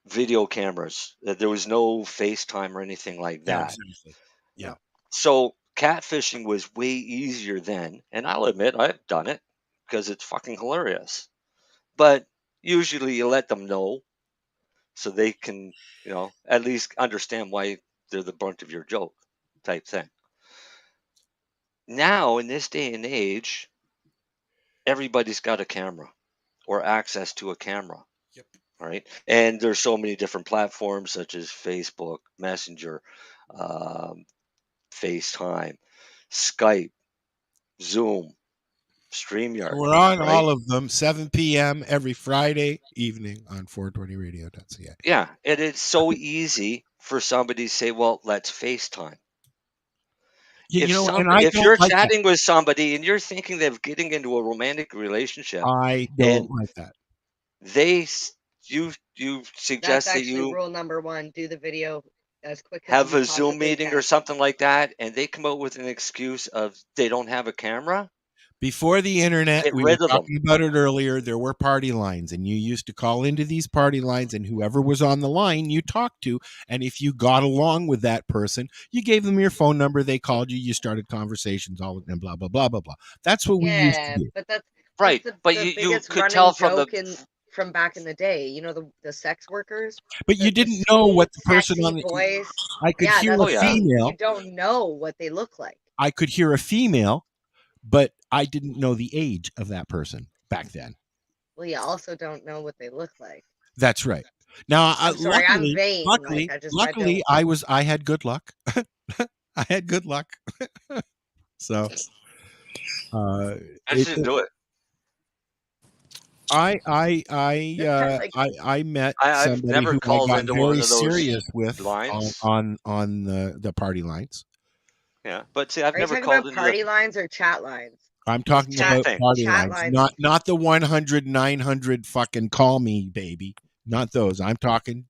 video cameras. There was no FaceTime or anything like Yeah, that. exactly. Yeah. So catfishing was way easier then, and I'll admit I've done it because it's fucking hilarious. But usually you let them know so they can, at least understand why they're the brunt of your joke type thing. Now, in this day and age, everybody's got a camera or access to a camera. Yep. Right? And there's so many different platforms such as Facebook, Messenger, FaceTime, Skype, Zoom, StreamYard. So we're on right? all of them, 7 p.m. every Friday evening on 420radio.ca. Yeah, and it's so easy for somebody to say, "Well, let's FaceTime." If you're chatting with somebody and you're thinking of getting into a romantic relationship, I and don't like that. you That's suggest that actually you rule number one. Do the video as quick as have you a Zoom possibly meeting can. or something like that, and they come out with an excuse of they don't have a camera. Before the internet, Get we were rid of them. talking about it earlier, there were party lines, and you used to call into these party lines, and whoever was on the line you talked to, and if you got along with that person, you gave them your phone number, they called you, you started conversations, all and blah, blah, blah, blah, blah. That's what we used to Yeah, do. but that's Right, but the you biggest could running tell from the joke from back in the day. You know, the sex workers. But you The didn't know sweet, what the person sexy on the... voice. I could Yeah, hear that's a the thing. female. You don't know what they look like. I could hear a female, but I didn't know the age of that person back then. Well, you also don't know what they look like. That's right. Now, I'm sorry, I'm vain. Luckily, I had good luck. I had good luck. So, I should do it. I met I've somebody never who I called got into one very of those serious with lines. on the party lines. Yeah, but see, I've Are you never talking called about into party lines or chat lines? I'm talking Chat about thing. party Chat lines, lines. not the 100, 900 fucking call me baby, not those. I'm talking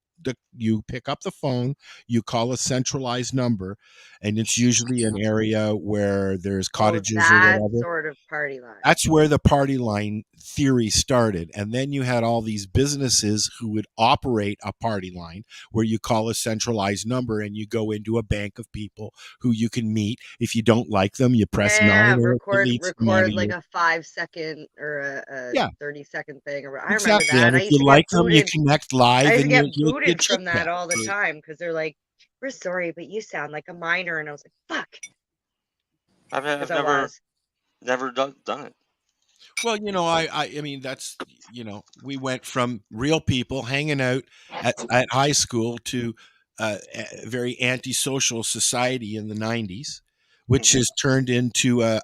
you pick up the phone, you call a centralized number, and it's usually an area where there's cottages or that whatever. sort of party line. That's where the party line theory started. And then you had all these businesses who would operate a party line where you call a centralized number and you go into a bank of people who you can meet. If you don't like them, you press 9 and record like a a 5-second or a 30-second thing. I remember exactly. that. And I if used you to like get them, you booted. connect live. I used to and get you booted from chit that chat. all the time because they're like, "We're sorry, but you sound like a minor," and I was like, "Fuck." I've never done it. Well, I mean, that's, we went from real people hanging out at high school to a very antisocial society in the 90s, which has turned into a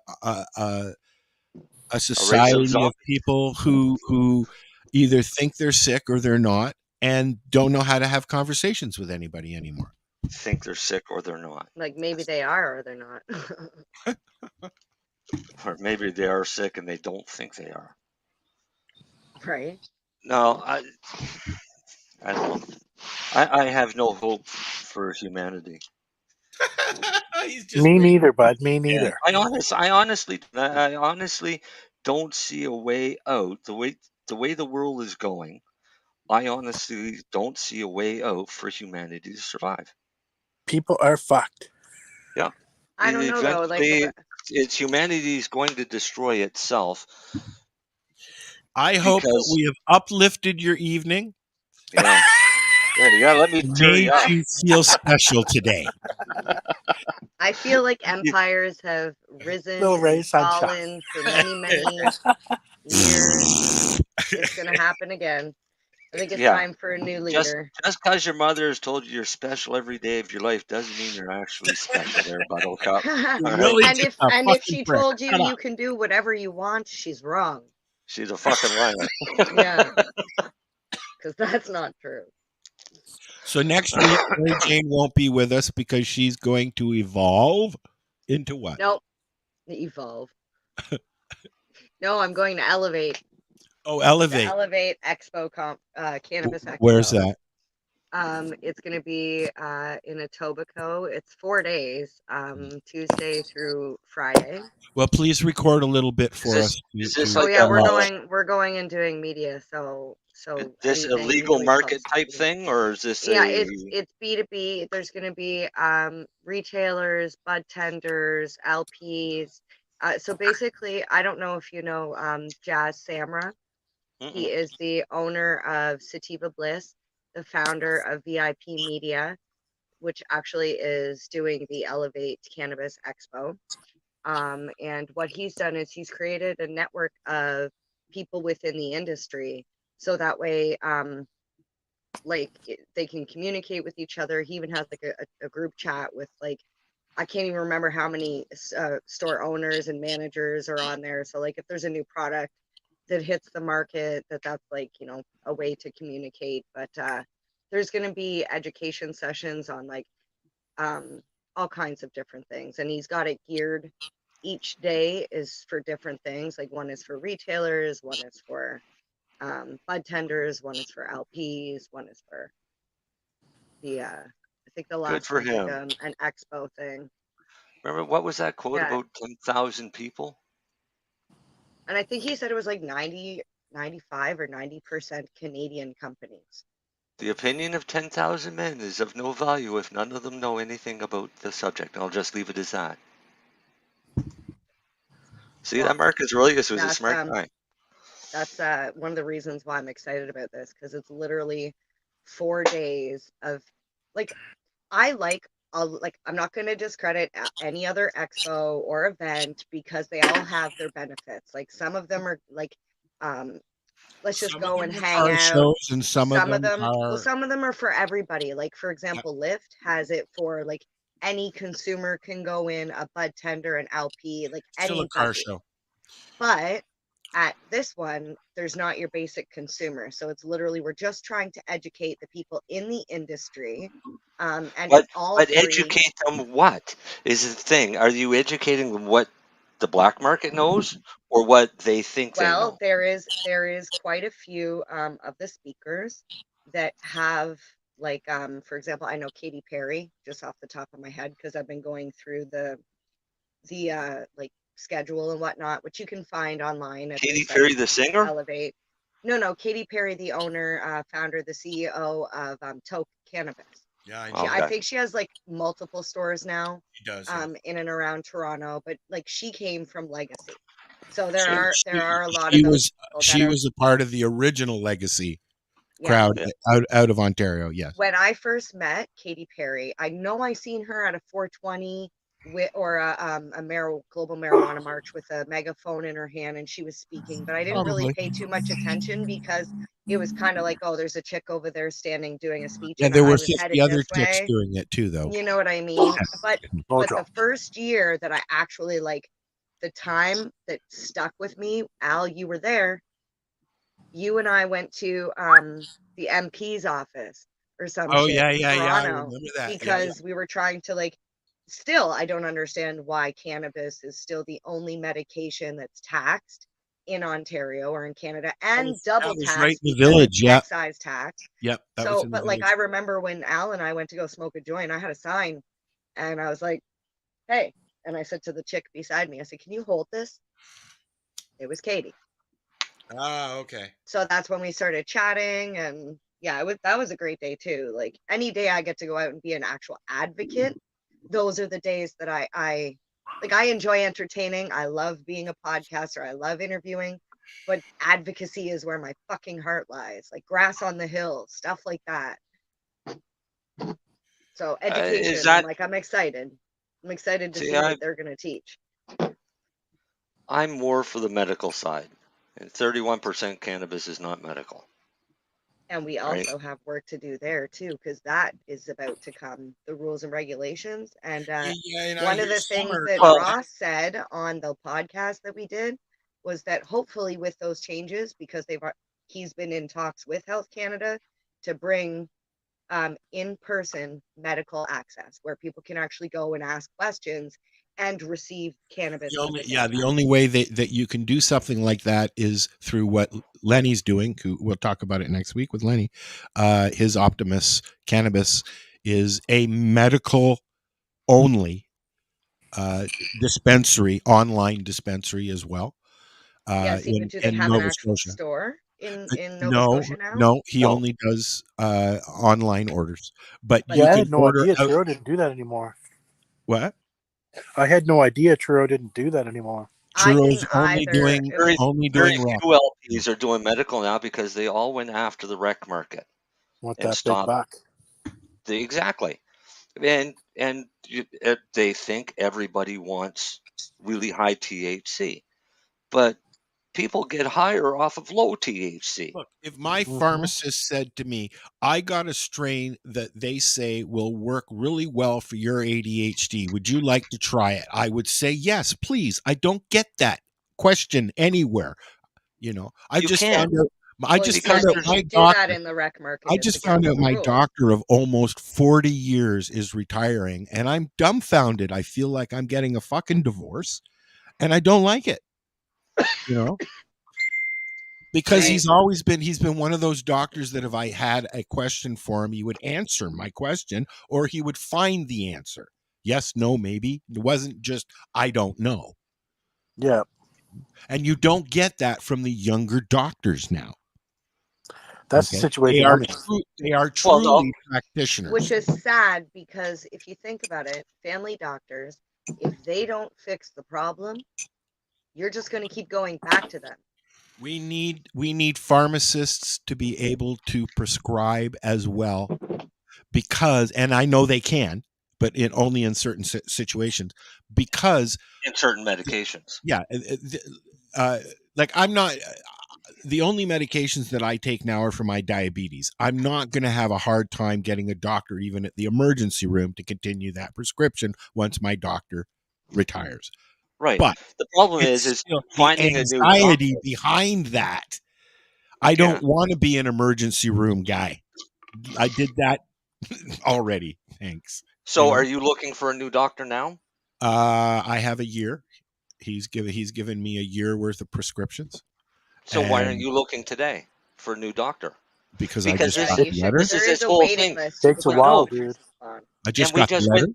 society of people who either think they're sick or they're not and don't know how to have conversations with anybody anymore. Think they're sick or they're not. Like maybe they are or they're not. Or maybe they are sick and they don't think they are. Right. No, I don't know. I have no hope for humanity. Me neither, bud. Me neither. I honestly don't see a way out. The way the world is going, I honestly don't see a way out for humanity to survive. People are fucked. Yeah. I don't know though. Like, it's humanity is going to destroy itself. I hope that we have uplifted your evening. Yeah. Yeah, let me cheer you up. Made you feel special today. I feel like empires have risen and fallen for many, many years. It's going to happen again. I think it's time for a new leader. Just because your mother has told you you're special every day of your life doesn't mean you're actually special there, Buttercup. And if she told you you can do whatever you want, she's wrong. She's a fucking liar. Yeah. Because that's not true. So next week, Mary Jane won't be with us because she's going to evolve. Into what? Nope. Evolve. No, I'm going to Elevate. Oh, The Elevate. Elevate Expo Cannabis Expo. Where's that? It's going to be in Etobicoke. It's 4 days, Tuesday through Friday. Well, please record a little bit for us. Is this Oh like yeah, a we're going and doing media. So this a anything legal really market close. type thing, or is this Yeah, a it's B2B. There's going to be retailers, bud tenders, LPs. So basically, I don't know if you know Jazz Samra. He is the owner of Sativa Bliss, the founder of VIP Media, which actually is doing the Elevate Cannabis Expo. And what he's done is he's created a network of people within the industry, so that way they can communicate with each other. He even has like a group chat with like, I can't even remember how many store owners and managers are on there. So like if there's a new product that hits the market, that's like, you know, a way to communicate. But there's going to be education sessions on like all kinds of different things, and he's got it geared. Each day is for different things. Like one is for retailers, one is for bud tenders, one is for LPs, one is for the I think the good last for one's like him? an expo thing. Remember what was that quote Yeah, about 10,000 people? and I think he said it was like 95 or 90% Canadian companies. The opinion of 10,000 men is of no value if none of them know anything about the subject. I'll just leave it as that. See, Well, that Marcus Aurelius was a that's smart guy. that's one of the reasons why I'm excited about this, because it's literally 4 days of like I'm not going to discredit any other expo or event because they all have their benefits. Like some of them are like let's just Some of go them and are hang car out. shows, and some of them Well, are. some of them are for everybody. Like for example, Lyft has it for like any consumer can go in, a bud tender, an LP, like Still a car anybody. show. But at this one, there's not your basic consumer. So it's literally, we're just trying to educate the people in the industry. And But it's all but free. educate them what is the thing? Are you educating them what the black market knows or what they think they Well, know? there is quite a few of the speakers that have like for example, I know Katy Perry just off the top of my head because I've been going through the like schedule and whatnot, which you can find online at Katy the site Perry, the singer? Elevate. No, Katy Perry, the owner, founder, the CEO of Toke Cannabis. Yeah, I I Okay. think she has like multiple stores now He does. Yeah. in and around Toronto, but like she came from Legacy. So there So are a lot she of those was people that she are, was a part of the original Legacy yeah. crowd Yeah. out of Ontario. Yes. When I first met Katy Perry, I know I seen her at a 420 or a global marijuana march with a megaphone in her hand, and she was speaking, but I didn't really Probably. pay too much attention because it was kind of like, oh, there's a chick over there standing doing a speech, Yeah, and there I were was 50 headed other this chicks way. doing it too, though. You know what I mean? But Mojo. the first year that I actually like, the time that stuck with me, Al, you were there. You and I went to the MP's office or some Oh shit yeah, in yeah, yeah. I Toronto remember that. Yeah, because we were trying to like, still I don't understand why cannabis is still the only medication that's taxed in Ontario or in Canada and double was right taxed in the because village. it's Yeah. excise tax. Yep. That was So in the but like village. I remember when Al and I went to go smoke a joint, I had a sign and I was like, hey, and I said to the chick beside me, I said, can you hold this? It was Katie. Ah, okay. So that's when we started chatting, and yeah, that was a great day too. Like any day I get to go out and be an actual advocate, those are the days that I like. I enjoy entertaining. I love being a podcaster. I love interviewing, but advocacy is where my fucking heart lies. Like grass on the hill, stuff like that. So education, Is that I'm excited. I'm excited to see? see what they're gonna teach. I'm more for the medical side, and 31% cannabis is not medical. And we Right. also have work to do there too, because that is about to come, the rules and regulations. And one of the things that Ross said on the podcast that we did was that hopefully with those changes, because he's been in talks with Health Canada to bring in-person medical access where people can actually go and ask questions and receive cannabis at the same Yeah, time. the only way that you can do something like that is through what Lenny's doing. Who we'll talk about it next week with Lenny. His Optimus Cannabis is a medical only dispensary, online dispensary as well. Yes, In do they have an Nova actual Scotia. store in Nova No, Scotia now? no, he No. only does online orders. But Yeah, you I can had no order idea out. Truro didn't do that anymore. What? I had no idea Truro didn't do that anymore. I Truro's didn't only either. doing It was Very rec. few LPs are doing medical now because they all went after the rec market Want and that big stopped. buck. Exactly. And they think everybody wants really high THC, but people get higher off of low THC. Look, if my Mhm. pharmacist said to me, I got a strain that they say will work really well for your ADHD, would you like to try it? I would say, yes, please. I don't get that question anywhere. You know, I You just can't. found out. I well, just you found can't, out you my can't do that doctor. in the rec market. I It's just found out against the my rules. doctor of almost 40 years is retiring, and I'm dumbfounded. I feel like I'm getting a fucking divorce, and I don't like it. You know, because See, he's been one of those doctors that if I had a question for him, he would answer my question, or he would find the answer. Yes, no, maybe. It wasn't just I don't know. Yeah, And you don't get that from the younger doctors now. that's the Okay? situation. They are Well, no. truly practitioners. Which is sad because if you think about it, family doctors, if they don't fix the problem, you're just going to keep going back to them. We need pharmacists to be able to prescribe as well, because, and I know they can, but only in certain situations, because in certain medications. Yeah, like I'm not. The only medications that I take now are for my diabetes. I'm not going to have a hard time getting a doctor, even at the emergency room, to continue that prescription once my doctor retires. Right. But the problem it's is still finding the a new anxiety doctor. behind that. I don't want to be an emergency room guy. I did that already. Thanks. So, are you looking for a new doctor now? I have a year. He's given me a year worth of prescriptions. So, why aren't And you looking today for a new doctor? because I just got the letter. This is There this is a whole waiting thing. list. Takes a while, dude. I just And we got just the letter.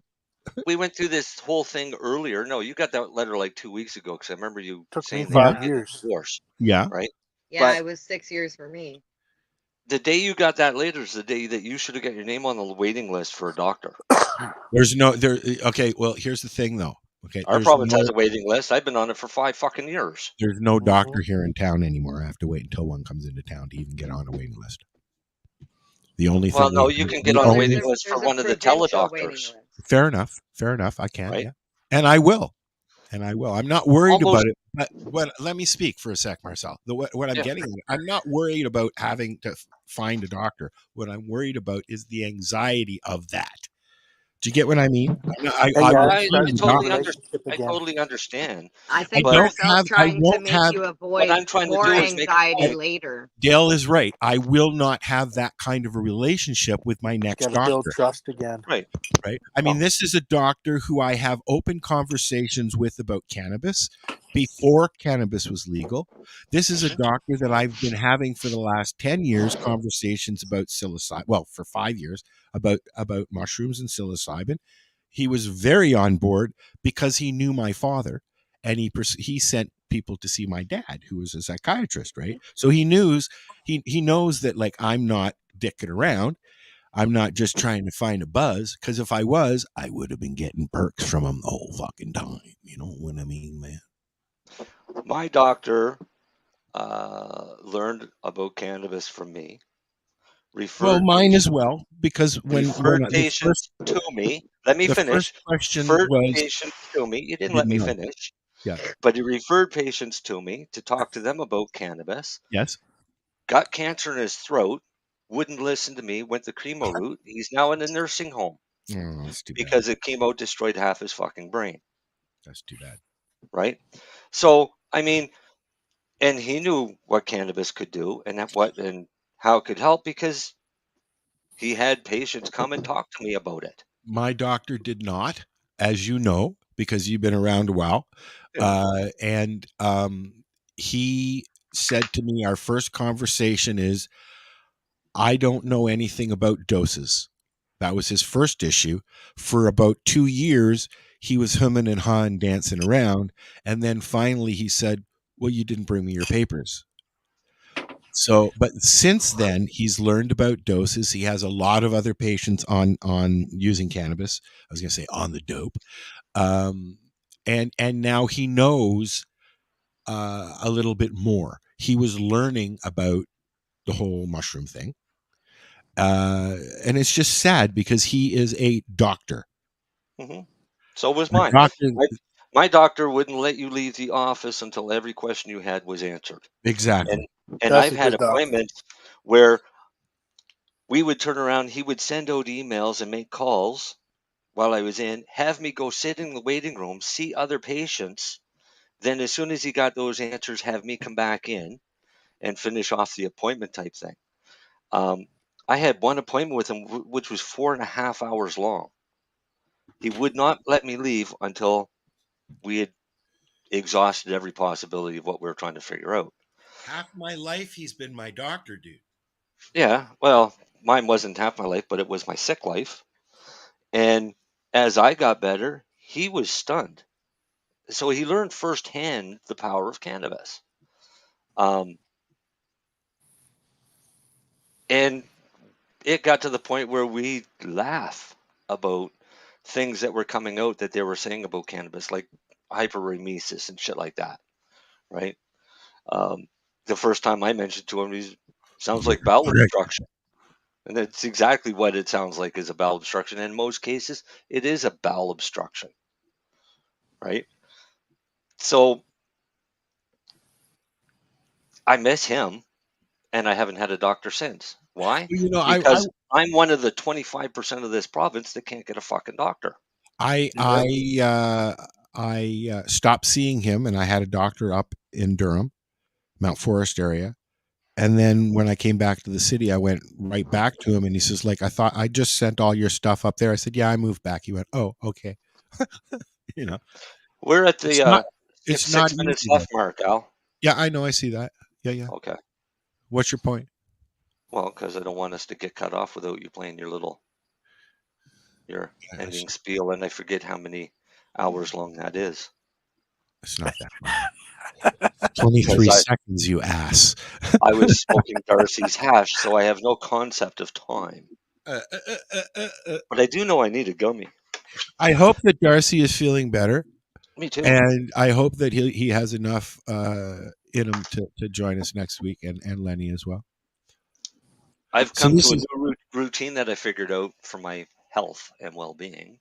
we went through this whole thing earlier. No, you got that letter like 2 weeks ago because I remember you Took me saying 5 that you had years. a divorce. Yeah. Right. Yeah, But it was 6 years for me. the day you got that letter is the day that you should have got your name on the waiting list for a doctor. There's no there. Okay. Well, here's the thing, though. Okay. Our province has a waiting list. I've been on it for 5 fucking years. There's no doctor here in town anymore. I have to wait until one comes into town to even get on a waiting list. The only Well, thing. no, you can get on a waiting list for There's one a of the provincial waiting teledoctors. list. Fair enough. Fair enough. I can. Right. Yeah. And I will. I'm not worried Almost- about it. But let me speak for a sec, Marcel. What I'm Yeah. getting at, I'm not worried about having to find a doctor. What I'm worried about is the anxiety of that. Do you get what I mean? I totally understand. I think I don't Marcel's have- I trying to won't make have- you What avoid I'm trying to more do is make it anxiety right. later. Dale is right. I will not have that kind of a relationship with my next Got to build doctor. trust again. Right. Right. I mean, this is a doctor who I have open conversations with about cannabis before cannabis was legal. This is a doctor that I've been having for the last 10 years conversations about psilocybin. Well, for 5 years about mushrooms and psilocybin. He was very on board because he knew my father, and he sent people to see my dad, who was a psychiatrist, right? So he knows that, like, I'm not dicking around. I'm not just trying to find a buzz, because if I was, I would have been getting perks from him the whole fucking time. You know what I mean, man? My doctor learned about cannabis from me. Well, mine as well, because when referred the patients to me. Let me the finish. first question Referred was- patients to me. You I didn't let didn't me know. finish. Yeah. But he referred patients to me to talk to them about cannabis. Yes. Got cancer in his throat. Wouldn't listen to me. Went the chemo route. He's now in a nursing home Oh, that's too bad. because the chemo destroyed half his fucking brain. That's too bad. Right. So I mean, and he knew what cannabis could do and how it could help because he had patients come and talk to me about it. My doctor did not, as you know, because you've been around a while. Yeah. And he said to me, our first conversation is, I don't know anything about doses. That was his first issue. For about 2 years, he was humming and hawing, dancing around. And then finally he said, well, you didn't bring me your papers. So, but since then, he's learned about doses. He has a lot of other patients on using cannabis. I was going to say on the dope. And now he knows a little bit more. He was learning about the whole mushroom thing. And it's just sad because he is a doctor. Mm-hmm. So was A mine. doctor, My doctor wouldn't let you leave the office until every question you had was answered. exactly. And That's I've a had good doctor. appointments where we would turn around, he would send out emails and make calls while I was in, have me go sit in the waiting room, see other patients. Then as soon as he got those answers, have me come back in and finish off the appointment type thing. I had one appointment with him, which was 4.5 hours long. He would not let me leave until we had exhausted every possibility of what we were trying to figure out. Half my life, he's been my doctor, dude. Yeah, well, mine wasn't half my life, but it was my sick life. And as I got better, he was stunned. So he learned firsthand the power of cannabis. And it got to the point where we laugh about things that were coming out that they were saying about cannabis, like hyperemesis and shit like that, right? The first time I mentioned to him, he sounds like bowel obstruction. And that's exactly what it sounds like, is a bowel obstruction. And in most cases, it is a bowel obstruction, right? So I miss him, and I haven't had a doctor since. Why? You know, Because I'm one of the 25% of this province that can't get a fucking doctor. I stopped seeing him, and I had a doctor up in Durham, Mount Forest area. And then when I came back to the city, I went right back to him, and he says, like, I thought I just sent all your stuff up there. I said, yeah, I moved back. He went, oh, okay. You know, We're at it's the not six not minutes easy, though. left mark, Al. Yeah, I know. I see that. Yeah. Okay. What's your point? Well, because I don't want us to get cut off without you playing your ending spiel, and I forget how many hours long that is. It's not that long. 23 seconds, you ass. I was smoking Darcy's hash, so I have no concept of time. But I do know I need a gummy. I hope that Darcy is feeling better. Me too. And I hope that he has enough in him to join us next week, and Lennie as well. I've come to a new routine that I figured out for my health and well-being.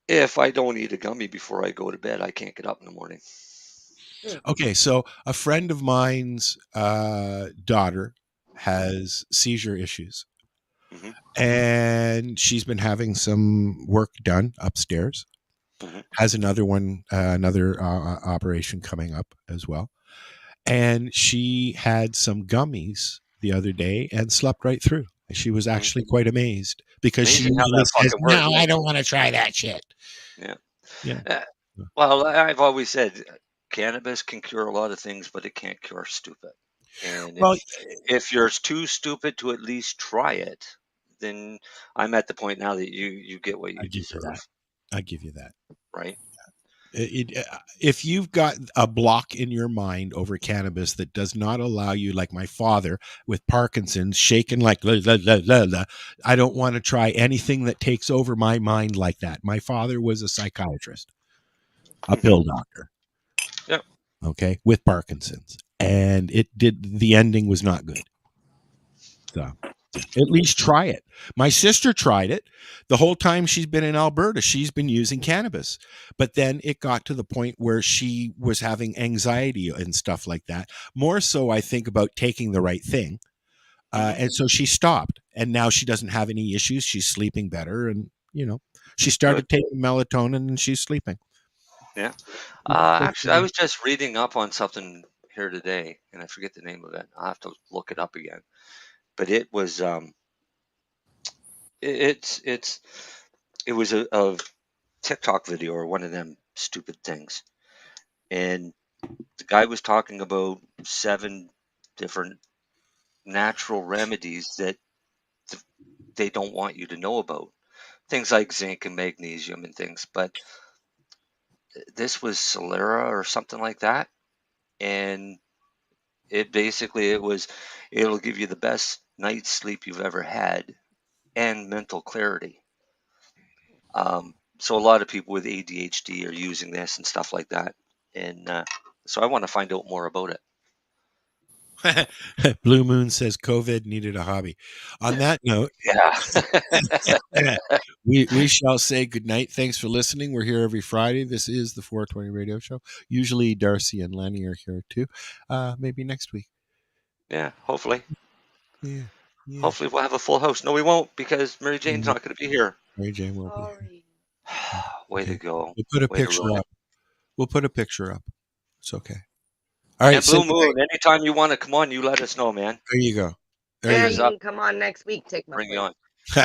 If I don't eat a gummy before I go to bed, I can't get up in the morning. Okay, so a friend of mine's daughter has seizure issues. Mm-hmm. And she's been having some work done upstairs. Mm-hmm. Has another one, another operation coming up as well. And she had some gummies the other day and slept right through. She was actually quite amazed because Amazing she how that says, fucking works. "No, I don't want to try that shit." Yeah. Well, I've always said cannabis can cure a lot of things, but it can't cure stupid. And if you're too stupid to at least try it, then I'm at the point now that you get what you deserve. I give you that. Right. If you've got a block in your mind over cannabis that does not allow you, like my father with Parkinson's, shaking like, la, la, la, la, la, I don't want to try anything that takes over my mind like that. My father was a psychiatrist, a pill doctor. Yep. Okay, with Parkinson's, and the ending was not good. So at least try it. My sister tried it. The whole time she's been in Alberta, she's been using cannabis. But then it got to the point where she was having anxiety and stuff like that. More so, I think, about taking the right thing. And so she stopped. And now she doesn't have any issues. She's sleeping better. And, she started taking melatonin and she's sleeping. Yeah. Actually, I was just reading up on something here today, and I forget the name of it. I'll have to look it up again. But it was it was a TikTok video or one of them stupid things. And the guy was talking about 7 different natural remedies that they don't want you to know about. Things like zinc and magnesium and things. But this was Solera or something like that. And it'll give you the best night's sleep you've ever had and mental clarity. So a lot of people with ADHD are using this and stuff like that. And so I want to find out more about it. Blue Moon says COVID needed a hobby. On that note, we shall say goodnight. Thanks for listening. We're here every Friday. This is the 420 Radio Show. Usually Darcy and Lennie are here too. Maybe next week. Yeah, hopefully. Yeah. Hopefully we'll have a full house. No, we won't, because Mary Jane's not going to be here. Mary Jane won't be here. Way to go. We'll put a Way to picture ruin up. it. We'll put a picture up. It's okay. All right. And Blue Moon, anytime you want to come on, you let us know, man. There you go. Yeah, you can come on next week. Take my Bring you place.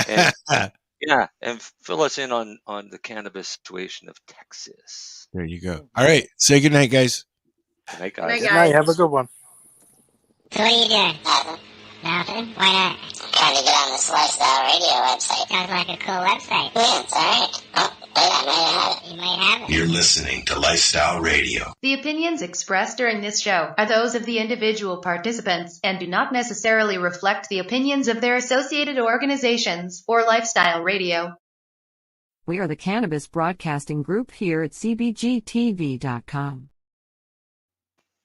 on. And, yeah, and fill us in on the cannabis situation of Texas. There you go. All right. Say goodnight, guys. Good night, Good night, guys. Good night. Have a good one. So what are you doing? Nothing. Why not? Trying to get on this Lifestyle Radio website. Sounds like a cool website. Yeah, it's alright. Oh, I might have it. You might have it. You're listening to Lifestyle Radio. The opinions expressed during this show are those of the individual participants and do not necessarily reflect the opinions of their associated organizations or Lifestyle Radio. We are the Cannabis Broadcasting Group here at CBGTV.com.